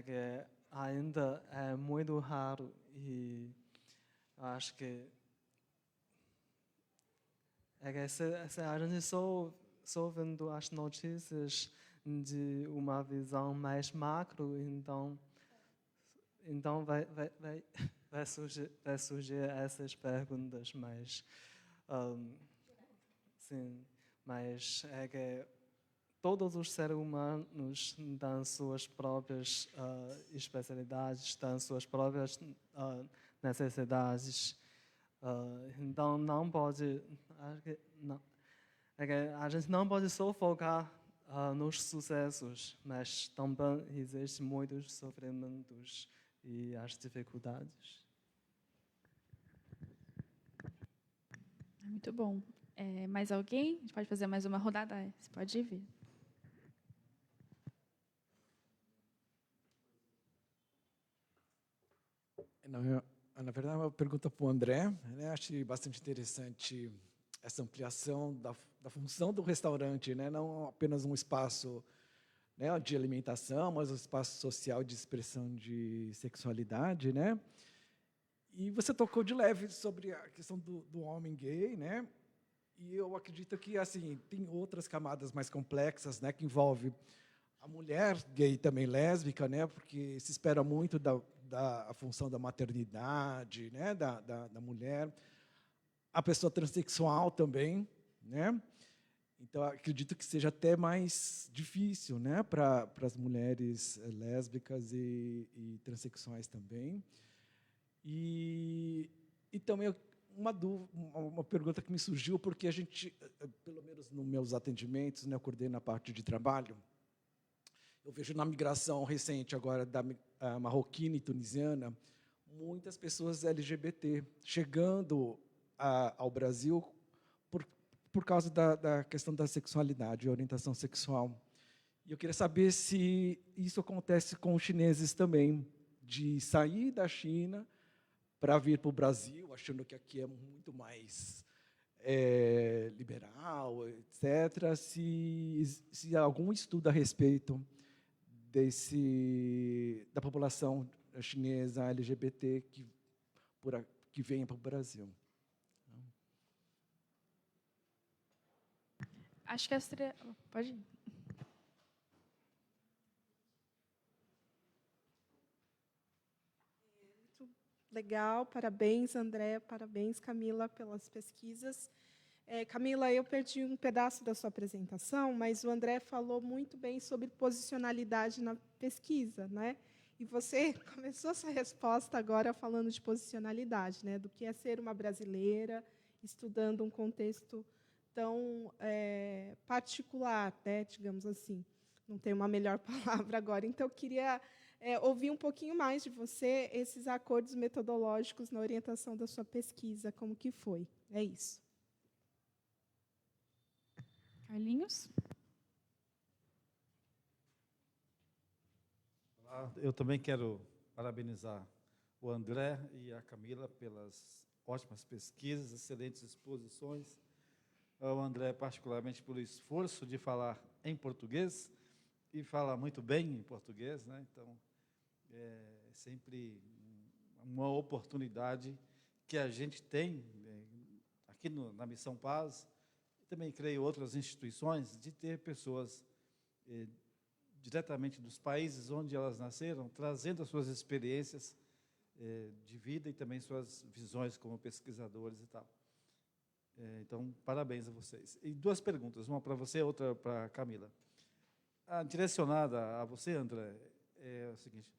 que ainda é muito raro e acho que se a gente só vendo as notícias de uma visão mais macro, então vai surgir essas perguntas, mas sim, mas que todos os seres humanos têm suas próprias especialidades, têm suas próprias necessidades. Então não pode, acho que É que a gente não pode só focar nos sucessos, mas também existem muitos sofrimentos e as dificuldades. Muito bom. Mais alguém? A gente pode fazer mais uma rodada? Você pode vir. Na verdade, é uma pergunta para o André. Né? Acho bastante interessante essa ampliação da função do restaurante, né? Não apenas um espaço, né, de alimentação, mas um espaço social de expressão de sexualidade, né? E você tocou de leve sobre a questão do homem gay, né? E eu acredito que assim tem outras camadas mais complexas, né, que envolve a mulher gay também lésbica, né? Porque se espera muito da função da maternidade, né, da mulher, a pessoa transexual também, né? Então acredito que seja até mais difícil, né, para as mulheres lésbicas e transexuais também. E também uma pergunta que me surgiu porque a gente, pelo menos nos meus atendimentos, né, eu coordeno a parte de trabalho. Eu vejo na migração recente agora da marroquina e tunisiana, muitas pessoas LGBT chegando ao Brasil por causa da questão da sexualidade, orientação sexual. E eu queria saber se isso acontece com os chineses também, de sair da China para vir para o Brasil, achando que aqui é muito mais liberal, etc. Se há algum estudo a respeito da população chinesa LGBT que venha para o Brasil. Acho que pode ir. Legal, parabéns, André, parabéns, Camila, pelas pesquisas. Camila, eu perdi um pedaço da sua apresentação, mas o André falou muito bem sobre posicionalidade na pesquisa, né? E você começou essa resposta agora falando de posicionalidade, né? Do que é ser uma brasileira, estudando um contexto tão particular, né? Digamos assim. Não tem uma melhor palavra agora. Então, eu queria ouvir um pouquinho mais de você, esses acordos metodológicos na orientação da sua pesquisa, como que foi. É isso. Carlinhos? Eu também quero parabenizar o André e a Camila pelas ótimas pesquisas, excelentes exposições. O André, particularmente, pelo esforço de falar em português, e fala muito bem em português, né? Então, é sempre uma oportunidade que a gente tem aqui na Missão Paz, e também creio outras instituições, de ter pessoas diretamente dos países onde elas nasceram, trazendo as suas experiências de vida e também suas visões como pesquisadores e tal. Então, parabéns a vocês. E duas perguntas, uma para você e outra para a Camila. Direcionada a você, André, é o seguinte: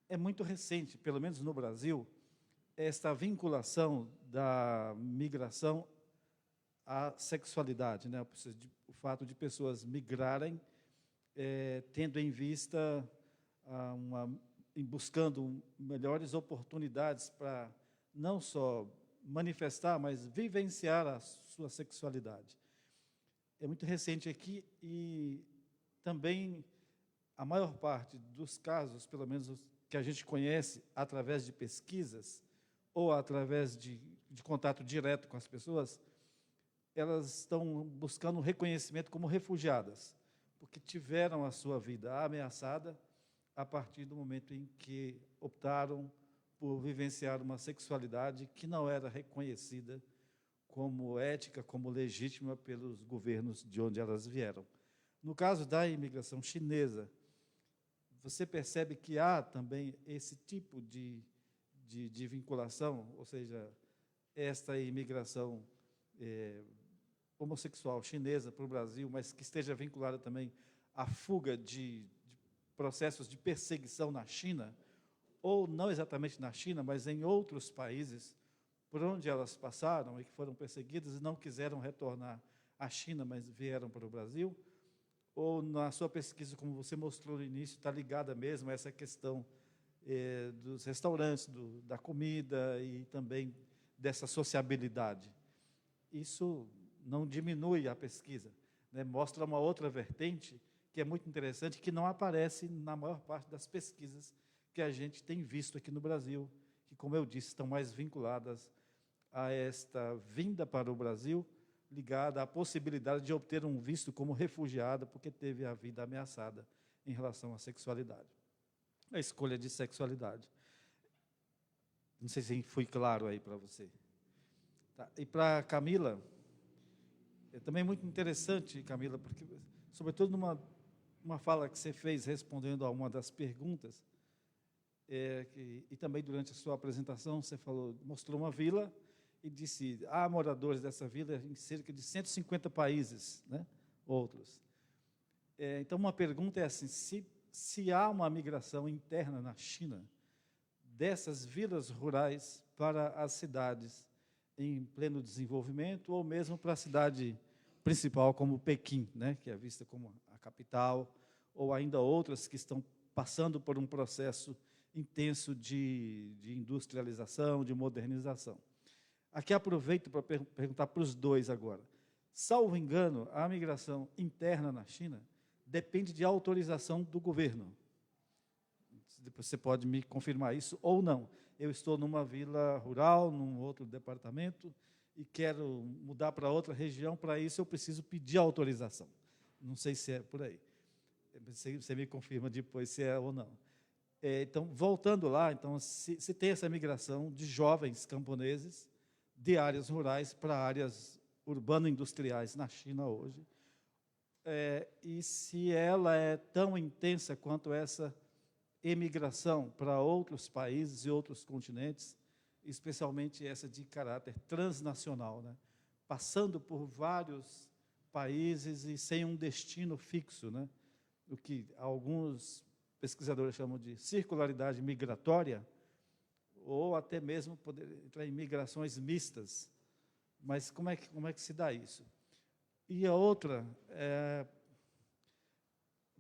é muito recente, pelo menos no Brasil, esta vinculação da migração à sexualidade, né? O fato de pessoas migrarem, tendo em vista, buscando melhores oportunidades para não só manifestar, mas vivenciar a sua sexualidade. É muito recente aqui e também a maior parte dos casos, pelo menos os que a gente conhece através de pesquisas ou através de contato direto com as pessoas, elas estão buscando um reconhecimento como refugiadas, porque tiveram a sua vida ameaçada a partir do momento em que optaram por vivenciar uma sexualidade que não era reconhecida como ética, como legítima pelos governos de onde elas vieram. No caso da imigração chinesa, você percebe que há também esse tipo de vinculação, ou seja, esta imigração homossexual chinesa para o Brasil, mas que esteja vinculada também à fuga de processos de perseguição na China, ou não exatamente na China, mas em outros países por onde elas passaram e que foram perseguidas e não quiseram retornar à China, mas vieram para o Brasil? Ou, na sua pesquisa, como você mostrou no início, está ligada mesmo a essa questão dos restaurantes, da comida e também dessa sociabilidade? Isso não diminui a pesquisa, né? Mostra uma outra vertente que é muito interessante, que não aparece na maior parte das pesquisas que a gente tem visto aqui no Brasil, que, como eu disse, estão mais vinculadas a esta vinda para o Brasil, ligada à possibilidade de obter um visto como refugiado, porque teve a vida ameaçada em relação à sexualidade, a escolha de sexualidade. Não sei se fui claro aí para você. Tá. E para a Camila, é também muito interessante, Camila, porque, sobretudo numa fala que você fez respondendo a uma das perguntas, e também durante a sua apresentação, você mostrou uma vila e disse, há moradores dessa vila em cerca de 150 países, né? Outros. Então, uma pergunta é assim, se há uma migração interna na China, dessas vilas rurais para as cidades em pleno desenvolvimento, ou mesmo para a cidade principal, como Pequim, né, que é vista como a capital, ou ainda outras que estão passando por um processo intenso de industrialização, de modernização. Aqui aproveito para perguntar para os dois agora. Salvo engano, a migração interna na China depende de autorização do governo. Depois você pode me confirmar isso ou não. Eu estou numa vila rural, num outro departamento, e quero mudar para outra região, para isso eu preciso pedir autorização. Não sei se é por aí. Você me confirma depois se é ou não. Então, voltando lá, então, se tem essa migração de jovens camponeses de áreas rurais para áreas urbano-industriais na China hoje, e se ela é tão intensa quanto essa emigração para outros países e outros continentes, especialmente essa de caráter transnacional, né? Passando por vários países e sem um destino fixo, né? O que alguns pesquisadores chamam de circularidade migratória, ou até mesmo poder entrar em migrações mistas. Mas como é que se dá isso? E a outra,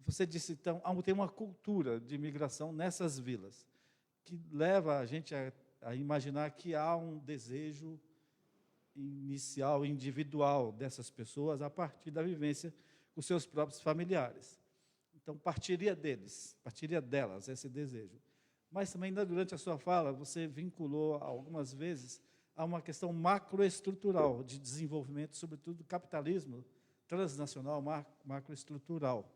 você disse, então, tem uma cultura de migração nessas vilas, que leva a gente a imaginar que há um desejo inicial, individual dessas pessoas a partir da vivência com seus próprios familiares. Então, partiria delas esse desejo. Mas também, durante a sua fala, você vinculou algumas vezes a uma questão macroestrutural de desenvolvimento, sobretudo do capitalismo transnacional macroestrutural.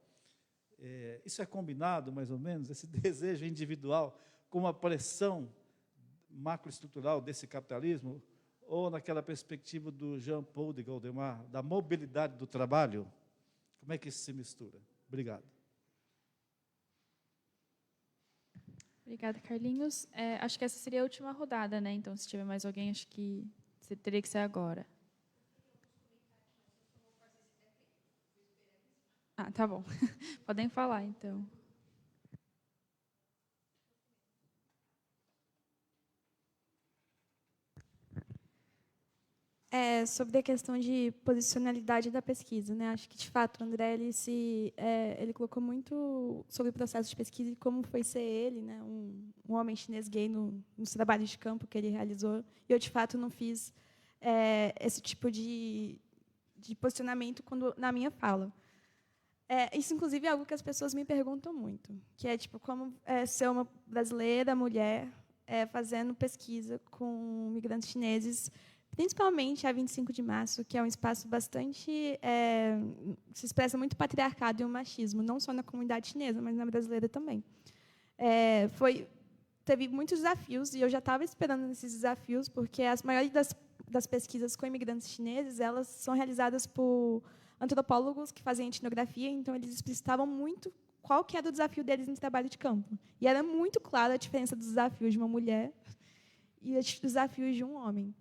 Isso é combinado, mais ou menos, esse desejo individual com a pressão macroestrutural desse capitalismo, ou naquela perspectiva do Jean-Paul de Galdemar, da mobilidade do trabalho? Como é que isso se mistura? Obrigado. Obrigada, Carlinhos. Acho que essa seria a última rodada, né? Então, se tiver mais alguém, acho que teria que ser agora. Ah, tá bom. Podem falar, então. Sobre a questão de posicionalidade da pesquisa, né? Acho que, de fato, o André ele colocou muito sobre o processo de pesquisa e como foi ser ele, né? Um homem chinês gay nos trabalhos de campo que ele realizou. E eu, de fato, não fiz esse tipo de posicionamento na minha fala. Isso, inclusive, é algo que as pessoas me perguntam muito, que é tipo como ser uma brasileira, mulher, fazendo pesquisa com migrantes chineses, principalmente a 25 de março, que é um espaço bastante... se expressa muito patriarcado e o machismo, não só na comunidade chinesa, mas na brasileira também. Teve muitos desafios, e eu já estava esperando esses desafios, porque a maioria das pesquisas com imigrantes chineses, elas são realizadas por antropólogos que fazem etnografia, então eles explicitavam muito qual que era o desafio deles no trabalho de campo. E era muito clara a diferença dos desafios de uma mulher e dos desafios de um homem.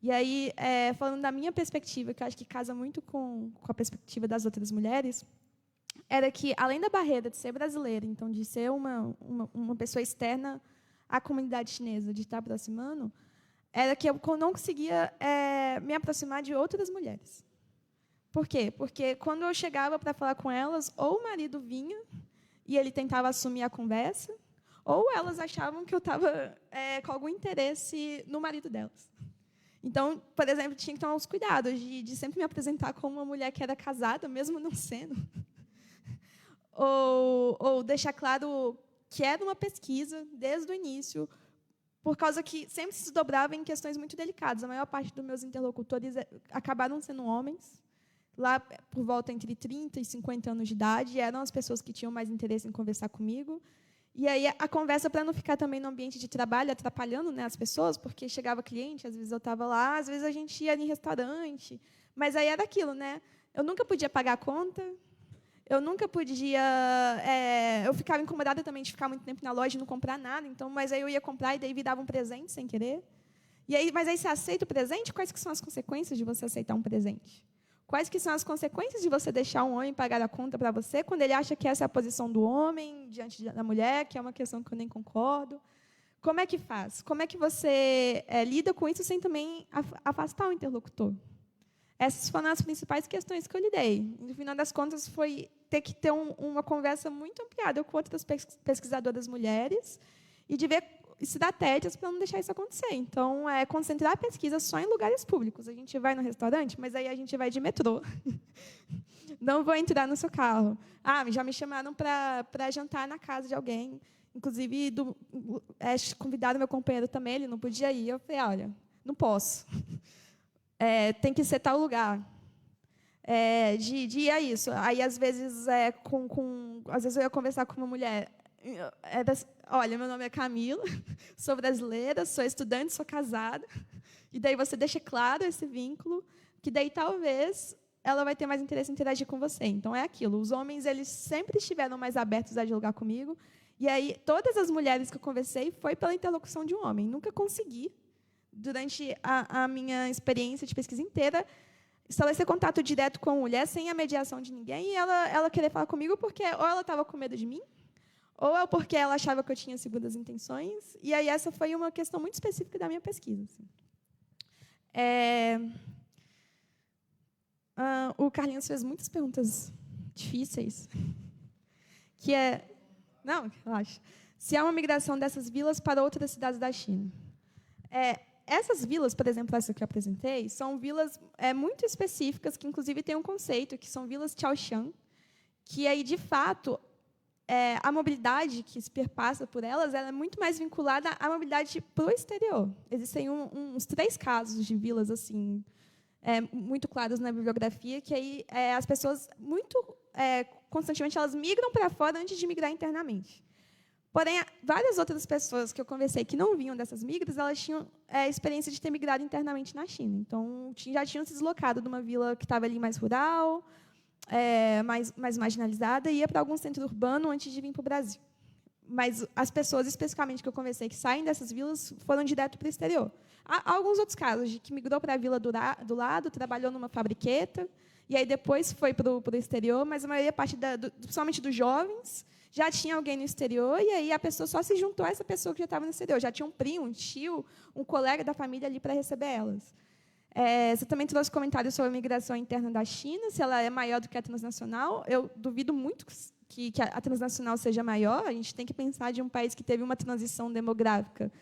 E aí, falando da minha perspectiva, que eu acho que casa muito com a perspectiva das outras mulheres, era que, além da barreira de ser brasileira, então de ser uma pessoa externa à comunidade chinesa, de estar aproximando, era que eu não conseguia me aproximar de outras mulheres. Por quê? Porque quando eu chegava para falar com elas, ou o marido vinha e ele tentava assumir a conversa, ou elas achavam que eu estava com algum interesse no marido delas. Então, por exemplo, tinha que tomar os cuidados de sempre me apresentar como uma mulher que era casada, mesmo não sendo. Ou deixar claro que era uma pesquisa, desde o início, por causa que sempre se desdobrava em questões muito delicadas. A maior parte dos meus interlocutores acabaram sendo homens, lá por volta entre 30 e 50 anos de idade, eram as pessoas que tinham mais interesse em conversar comigo. E aí a conversa, para não ficar também no ambiente de trabalho, atrapalhando, né, as pessoas, porque chegava cliente, às vezes eu estava lá, às vezes a gente ia em restaurante, mas aí era aquilo, né? Eu nunca podia pagar a conta, eu nunca podia... eu ficava incomodada também de ficar muito tempo na loja e não comprar nada, então, mas aí eu ia comprar e daí virava um presente sem querer. E aí, mas aí você aceita o presente? Quais que são as consequências de você aceitar um presente? Quais que são as consequências de você deixar um homem pagar a conta para você quando ele acha que essa é a posição do homem diante da mulher, que é uma questão que eu nem concordo? Como é que faz? Como é que você lida com isso sem também afastar o interlocutor? Essas foram as principais questões que eu lidei. No final das contas, foi ter que ter uma conversa muito ampliada com outras pesquisadoras mulheres e de ver estratégias para não deixar isso acontecer. Então, concentrar a pesquisa só em lugares públicos. A gente vai no restaurante, mas aí a gente vai de metrô. Não vou entrar no seu carro. Já me chamaram para jantar na casa de alguém. Inclusive, convidaram meu companheiro também, ele não podia ir. Eu falei, olha, não posso. Tem que ser tal lugar. De ir a isso. Aí, às vezes, às vezes eu ia conversar com uma mulher. Olha, meu nome é Camila, sou brasileira, sou estudante, sou casada. E daí você deixa claro esse vínculo, que daí talvez ela vai ter mais interesse em interagir com você. Então é aquilo. Os homens eles sempre estiveram mais abertos a dialogar comigo. E aí todas as mulheres que eu conversei foi pela interlocução de um homem. Nunca consegui, durante a minha experiência de pesquisa inteira, estabelecer contato direto com a mulher sem a mediação de ninguém e ela querer falar comigo porque ou ela estava com medo de mim, ou é porque ela achava que eu tinha segundas intenções. E aí essa foi uma questão muito específica da minha pesquisa. Assim. O Carlinhos fez muitas perguntas difíceis, que não, relaxa. Se há uma migração dessas vilas para outras cidades da China. Essas vilas, por exemplo, essa que eu apresentei, são vilas muito específicas, que, inclusive, têm um conceito, que são vilas Chaoshan, que, aí, de fato, a mobilidade que se perpassa por elas ela é muito mais vinculada à mobilidade para o exterior. Existem uns 3 casos de vilas assim muito claros na bibliografia, que aí as pessoas constantemente elas migram para fora antes de migrar internamente. Porém, várias outras pessoas que eu conversei que não vinham dessas migras, elas tinham experiência de ter migrado internamente na China. Então, já tinham se deslocado de uma vila que estava ali mais rural, mais marginalizada, e ia para algum centro urbano antes de vir para o Brasil. Mas as pessoas, especificamente, que eu conversei, que saem dessas vilas, foram direto para o exterior. Há alguns outros casos de que migrou para a vila do lado, trabalhou numa fabriqueta, e aí depois foi para o exterior, mas a maioria, principalmente dos jovens, já tinha alguém no exterior, e aí a pessoa só se juntou a essa pessoa que já estava no exterior. Já tinha um primo, um tio, um colega da família ali para receber elas. Você também trouxe comentários sobre a migração interna da China, se ela é maior do que a transnacional. Eu duvido muito que a transnacional seja maior. A gente tem que pensar de um país que teve uma transição demográfica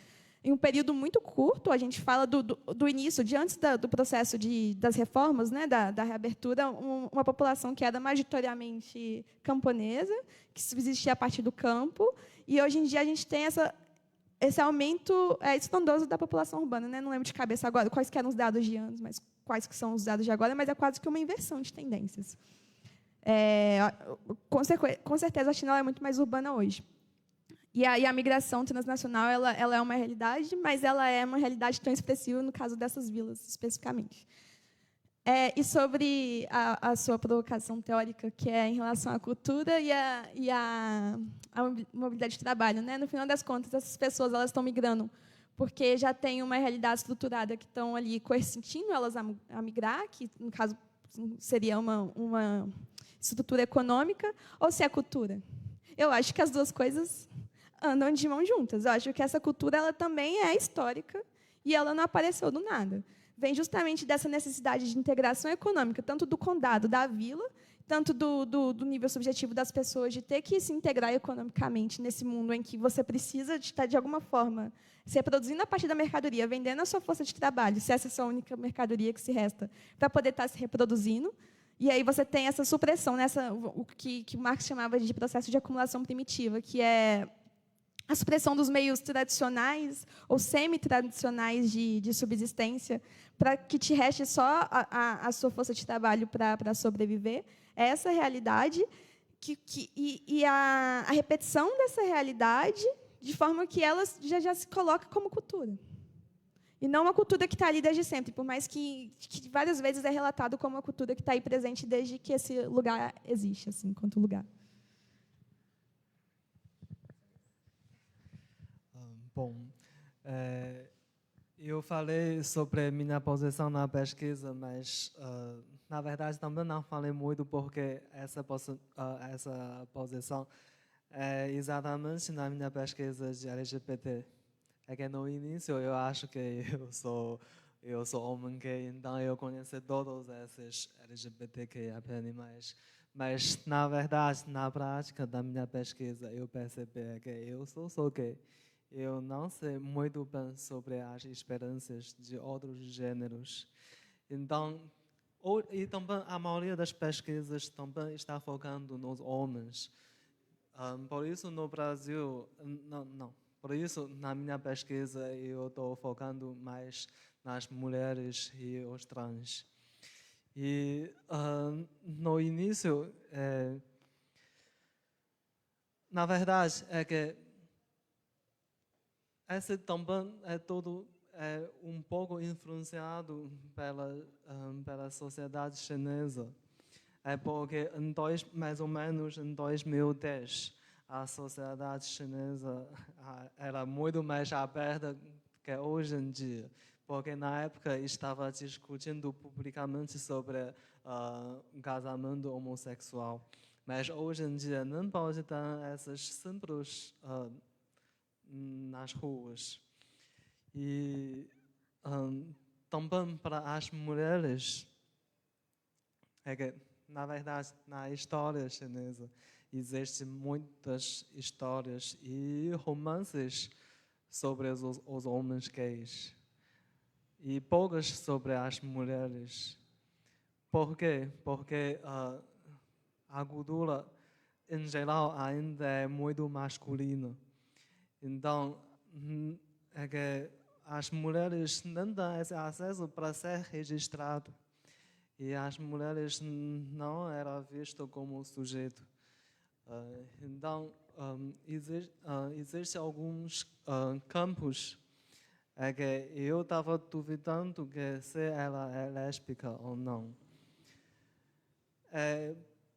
em um período muito curto. A gente fala do início, de antes do processo das reformas, né, da reabertura, uma população que era majoritariamente camponesa, que existia a partir do campo, e hoje em dia a gente tem esse aumento estrondoso da população urbana. Né? Não lembro de cabeça agora quais que eram os dados de anos, mas quais que são os dados de agora, mas é quase que uma inversão de tendências. Com certeza, a China é muito mais urbana hoje. E a migração transnacional ela é uma realidade, mas ela é uma realidade tão expressiva no caso dessas vilas, especificamente. E sobre a sua provocação teórica, que é em relação à cultura e à mobilidade de trabalho. Né? No final das contas, essas pessoas elas estão migrando porque já tem uma realidade estruturada que estão ali coercitindo elas a migrar, que, no caso, seria uma estrutura econômica, ou se é cultura. Eu acho que as duas coisas andam de mãos juntas. Eu acho que essa cultura ela também é histórica e ela não apareceu do nada. vem justamente dessa necessidade de integração econômica, tanto do condado, da vila, tanto do nível subjetivo das pessoas, de ter que se integrar economicamente nesse mundo em que você precisa de estar, de alguma forma, se reproduzindo a partir da mercadoria, vendendo a sua força de trabalho, se essa é a sua única mercadoria que se resta, para poder estar se reproduzindo. E aí você tem essa supressão, o que Marx chamava de processo de acumulação primitiva, que é a supressão dos meios tradicionais ou semi-tradicionais de subsistência, para que te reste só a sua força de trabalho para sobreviver. É essa realidade e a repetição dessa realidade de forma que ela já se coloca como cultura. E não uma cultura que está ali desde sempre, por mais que várias vezes é relatado como uma cultura que está aí presente desde que esse lugar existe, assim, enquanto lugar. Bom, eu falei sobre minha posição na pesquisa, mas, na verdade, também não falei muito porque essa posição é exatamente na minha pesquisa de LGBT. É que no início eu acho que eu sou homem gay, então eu conheço todos esses LGBTQIA+. Mas, na verdade, na prática da minha pesquisa, eu percebi que eu sou gay. Eu não sei muito bem sobre as experiências de outros gêneros. Então, e também a maioria das pesquisas também está focando nos homens. Por isso, no Brasil, por isso, na minha pesquisa, eu estou focando mais nas mulheres e os trans. E no início, na verdade, é que esse também é todo um pouco influenciado pela sociedade chinesa. É porque mais ou menos em 2010, a sociedade chinesa era muito mais aberta que hoje em dia, porque na época estava discutindo publicamente sobre casamento homossexual. Mas hoje em dia não pode ter esses símbolos nas ruas. E também para as mulheres, é que, na verdade, na história chinesa, existem muitas histórias e romances sobre os homens gays e poucas sobre as mulheres. Por quê? Porque a cultura, em geral, ainda é muito masculina. Então, é que as mulheres não têm esse acesso para ser registrado. E as mulheres não eram vistas como sujeito. Então, existem alguns campos que eu estava duvidando que se ela é lésbica ou não.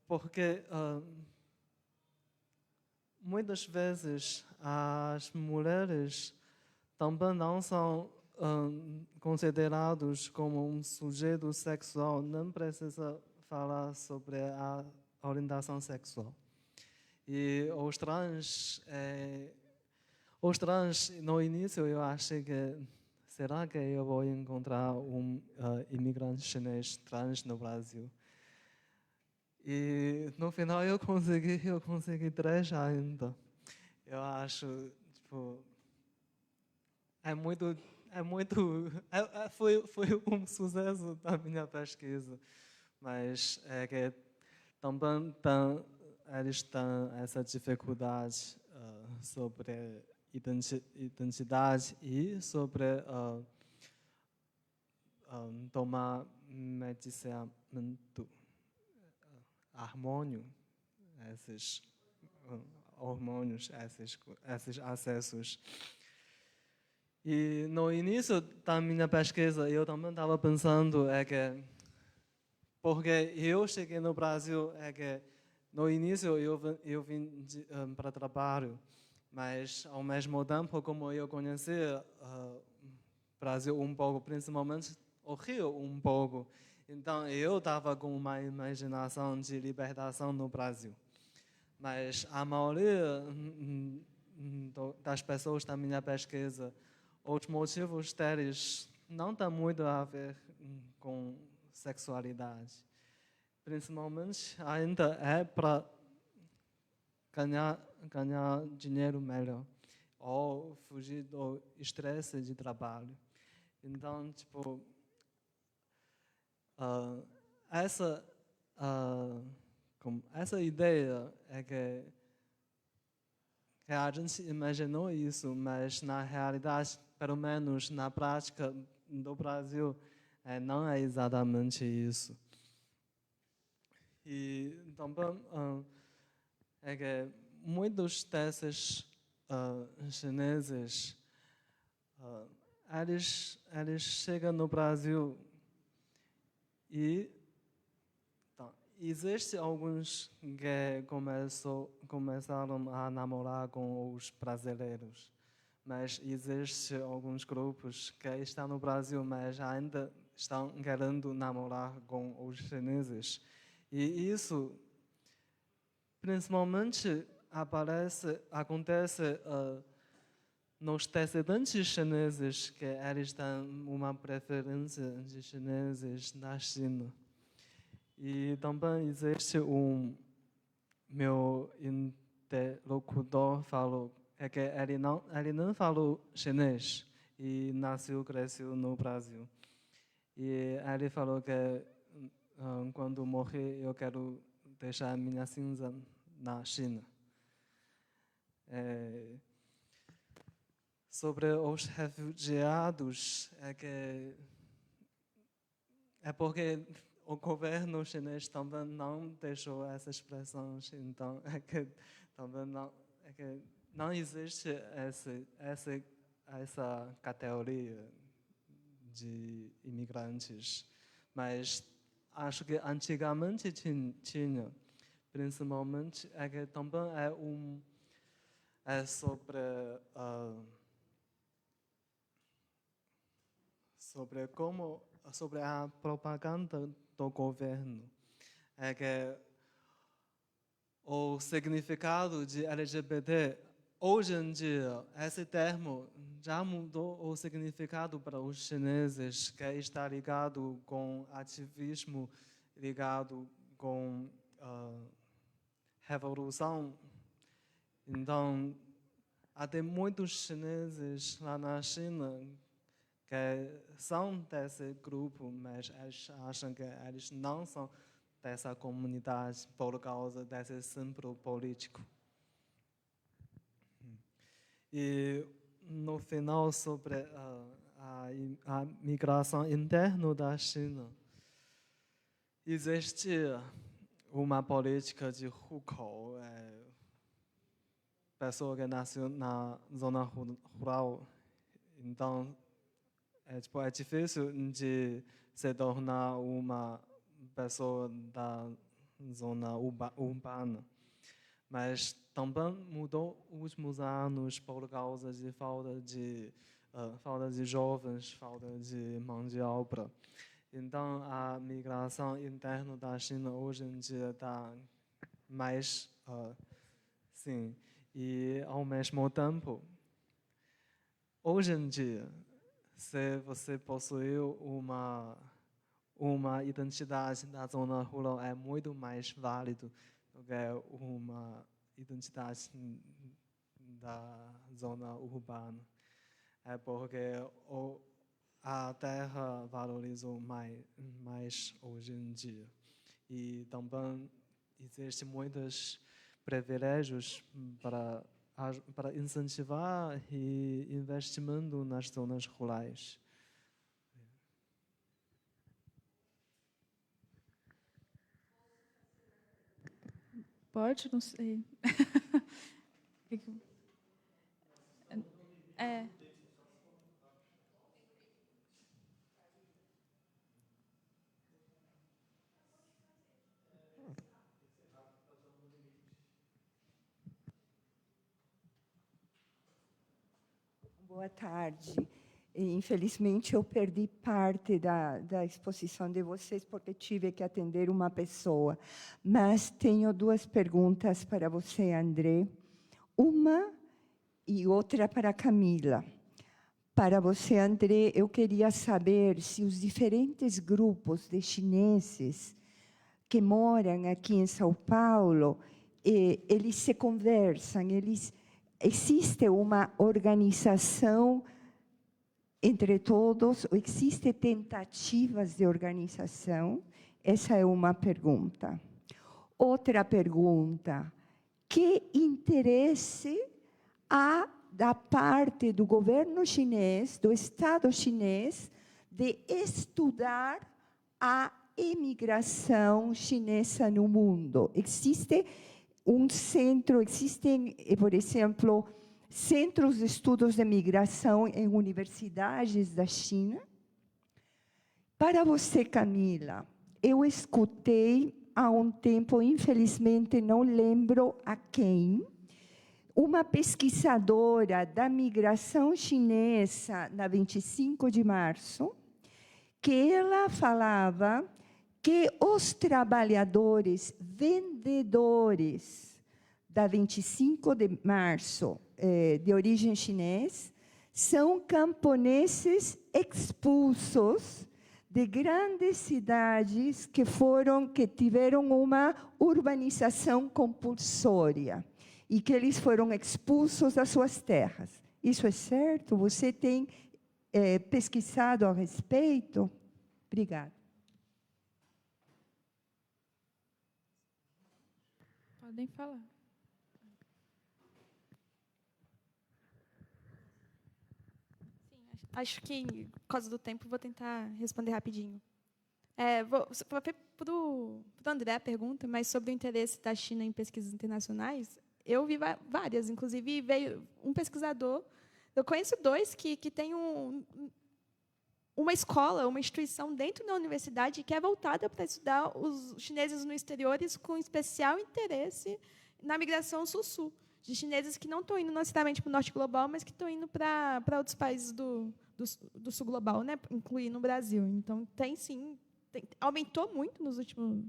Porque muitas vezes as mulheres também não são considerados como um sujeito sexual, não precisa falar sobre a orientação sexual. E os trans, no início eu achei que, será que eu vou encontrar um imigrante chinês trans no Brasil? E no final eu consegui 3 ainda. Eu acho, tipo, foi um sucesso da minha pesquisa, mas é que também eles têm essa dificuldade sobre identidade e sobre tomar medicamento hormônio, esses hormônios, esses acessos. E no início da minha pesquisa, eu também estava pensando porque eu cheguei no Brasil, que no início eu vim para trabalho, mas ao mesmo tempo, como eu conhecia o Brasil um pouco, principalmente o Rio um pouco, então eu estava com uma imaginação de libertação no Brasil. Mas a maioria das pessoas da minha pesquisa, os motivos deles não tem muito a ver com sexualidade. Principalmente, ainda é para ganhar dinheiro melhor ou fugir do estresse de trabalho. Então, tipo, essa ideia é que a gente imaginou isso, mas na realidade, pelo menos na prática do Brasil, não é exatamente isso. E também é que muitos desses chineses, eles chegam no Brasil e existem alguns que começaram a namorar com os brasileiros, mas existem alguns grupos que estão no Brasil, mas ainda estão querendo namorar com os chineses. E isso, principalmente, acontece nos descendentes chineses, que eles têm uma preferência de chineses na China. E também existe meu interlocutor falou que ele não falou chinês e cresceu no Brasil. E ele falou que quando morrer eu quero deixar minha cinza na China. Sobre os refugiados, é porque o governo chinês também não deixou essas expressões, então também não existe essa categoria de imigrantes, mas acho que antigamente tinha, principalmente que também é sobre a propaganda do governo. É que o significado de LGBT, hoje em dia, esse termo já mudou o significado para os chineses, que está ligado com ativismo, ligado com revolução. Então, até muitos chineses lá na China que são desse grupo, mas eles acham que eles não são dessa comunidade por causa desse símbolo político. E no final, sobre a migração interna da China, existia uma política de hukou, pessoa que nasceu na zona rural, então é difícil de se tornar uma pessoa da zona urbana. Mas também mudou nos últimos anos por causa de falta de jovens, falta de mão de obra. Então, a migração interna da China hoje em dia está mais, sim. E, ao mesmo tempo, hoje em dia, se você possuiu uma identidade na zona rural, é muito mais válido do que uma identidade da zona urbana. É porque a terra valorizou mais hoje em dia. E também existem muitos privilégios para incentivar e investimento nas zonas rurais. Pode? Não sei. Boa tarde. Infelizmente, eu perdi parte da exposição de vocês porque tive que atender uma pessoa. Mas tenho duas perguntas para você, André. Uma e outra para Camila. para você, André, eu queria saber se os diferentes grupos de chineses que moram aqui em São Paulo, eles se conversam, existe uma organização entre todos, existem tentativas de organização? Essa é uma pergunta. Outra pergunta, que interesse há da parte do governo chinês, do Estado chinês, de estudar a imigração chinesa no mundo? Existe um centro, existem, por exemplo, centros de estudos de migração em universidades da China? Para você, Camila, eu escutei há um tempo, infelizmente não lembro a quem, uma pesquisadora da migração chinesa, na 25 de março, que ela falava que os trabalhadores vendedores da 25 de março, de origem chinesa, são camponeses expulsos de grandes cidades que tiveram uma urbanização compulsória e que eles foram expulsos das suas terras. Isso é certo? Você tem pesquisado a respeito? Obrigada. Podem falar. Sim, acho que, por causa do tempo, vou tentar responder rapidinho. Para o André a pergunta, mas sobre o interesse da China em pesquisas internacionais, eu vi várias, inclusive veio um pesquisador, eu conheço dois que têm uma escola, uma instituição dentro da universidade que é voltada para estudar os chineses no exterior com especial interesse na migração sul-sul, de chineses que não estão indo necessariamente para o norte global, mas que estão indo para outros países do sul global, né, incluindo o Brasil. Então, aumentou muito nos últimos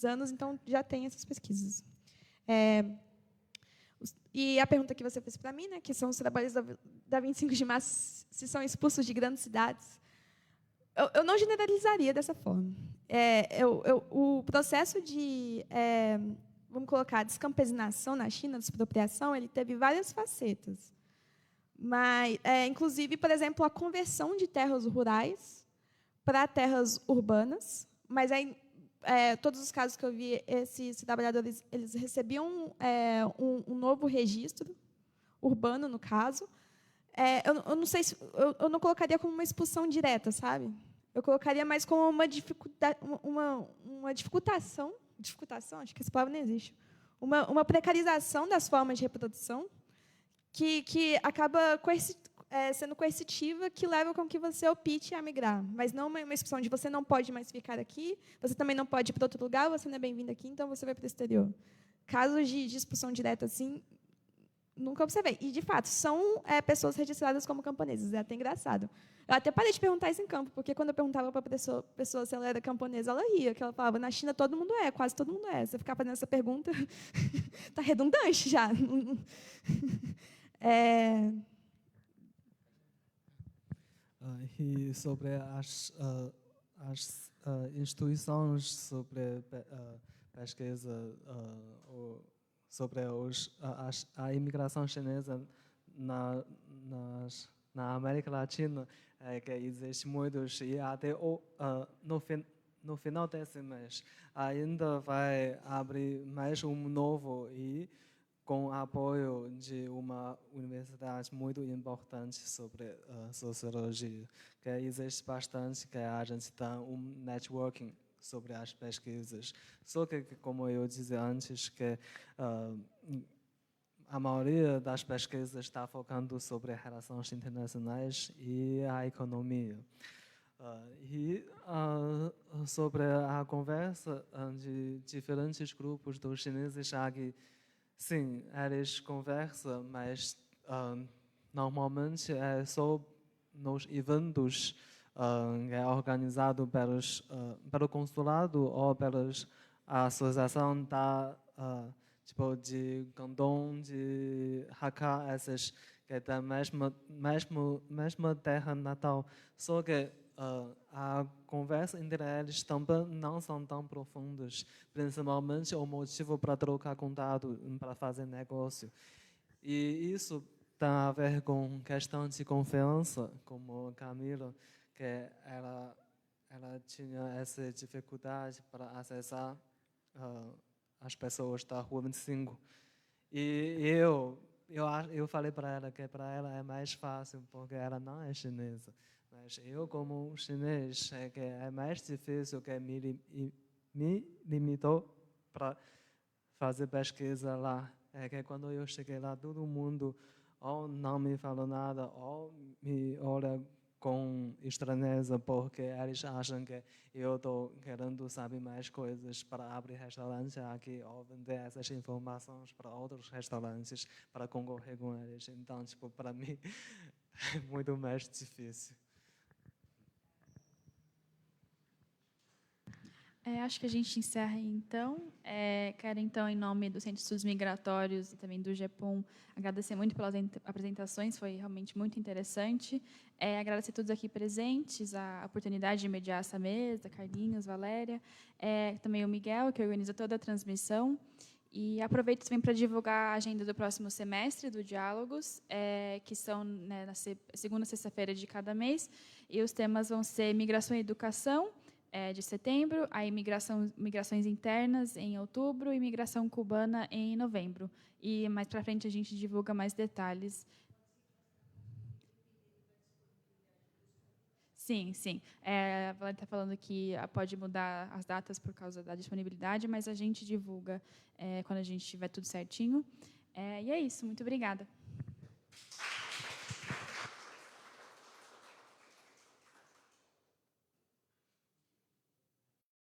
anos, então já tem essas pesquisas. E a pergunta que você fez para mim, né, que são os trabalhos da 25 de março, se são expulsos de grandes cidades, eu não generalizaria dessa forma. O processo de, vamos colocar, descampesinação na China, despropriação, ele teve várias facetas. Mas, inclusive, por exemplo, a conversão de terras rurais para terras urbanas. Mas aí, todos os casos que eu vi, esses trabalhadores eles recebiam um novo registro urbano, no caso. Eu não sei se eu não colocaria como uma expulsão direta, sabe? Eu colocaria mais como uma dificultação, acho que essa palavra não existe, uma precarização das formas de reprodução que acaba sendo coercitiva, que leva com que você opte a migrar, mas não uma expulsão de você não pode mais ficar aqui, você também não pode ir para outro lugar, você não é bem-vindo aqui, então você vai para o exterior. Casos de expulsão direta assim, nunca observei. E, de fato, são pessoas registradas como camponeses. É até engraçado. Eu até parei de perguntar isso em campo, porque quando eu perguntava para a pessoa se ela era camponesa, ela ria, que ela falava, na China todo mundo quase todo mundo é. Se você ficar fazendo essa pergunta, está redundante já. E sobre as instituições sobre pesquisa sobre a imigração chinesa na América Latina, que existe muitos, e até no final desse mês ainda vai abrir mais um novo, e com apoio de uma universidade muito importante sobre sociologia, que existe bastante, que a gente tem networking sobre as pesquisas. Só que, como eu disse antes, que a maioria das pesquisas está focando sobre relações internacionais e a economia. Sobre a conversa de diferentes grupos dos chineses aqui, sim, eles conversam, mas normalmente é só nos eventos que é organizado pelo consulado ou pela associação tipo de Guangdong, de Hakka, essas que é da mesma terra natal, só que a conversa entre eles também não são tão profundas, principalmente o motivo para trocar contato, para fazer negócio. E isso tem a ver com questão de confiança, como Camila, que ela tinha essa dificuldade para acessar as pessoas da Rua 25. E eu falei para ela que para ela é mais fácil, porque ela não é chinesa. Mas eu, como chinês, é que é mais difícil, que me limitou para fazer pesquisa lá. É que quando eu cheguei lá, todo mundo ou não me falou nada, ou me olha com estranheza, porque eles acham que eu estou querendo saber mais coisas para abrir restaurante aqui, ou vender essas informações para outros restaurantes, para concorrer com eles. Então, tipo, para mim, é muito mais difícil. Acho que a gente encerra aí, então. Quero, então, em nome do Centro de Estudos Migratórios e também do GEPOM, agradecer muito pelas apresentações, foi realmente muito interessante. Agradecer a todos aqui presentes, a oportunidade de mediar essa mesa, Carlinhos, Valéria, também o Miguel, que organiza toda a transmissão. E aproveito também para divulgar a agenda do próximo semestre do Diálogos, que são, né, na segunda sexta-feira de cada mês, e os temas vão ser migração e educação, de setembro, aí migrações internas em outubro e migração cubana em novembro. E mais para frente a gente divulga mais detalhes. Sim, sim. A Valéria está falando que pode mudar as datas por causa da disponibilidade, mas a gente divulga quando a gente tiver tudo certinho. E é isso. Muito obrigada.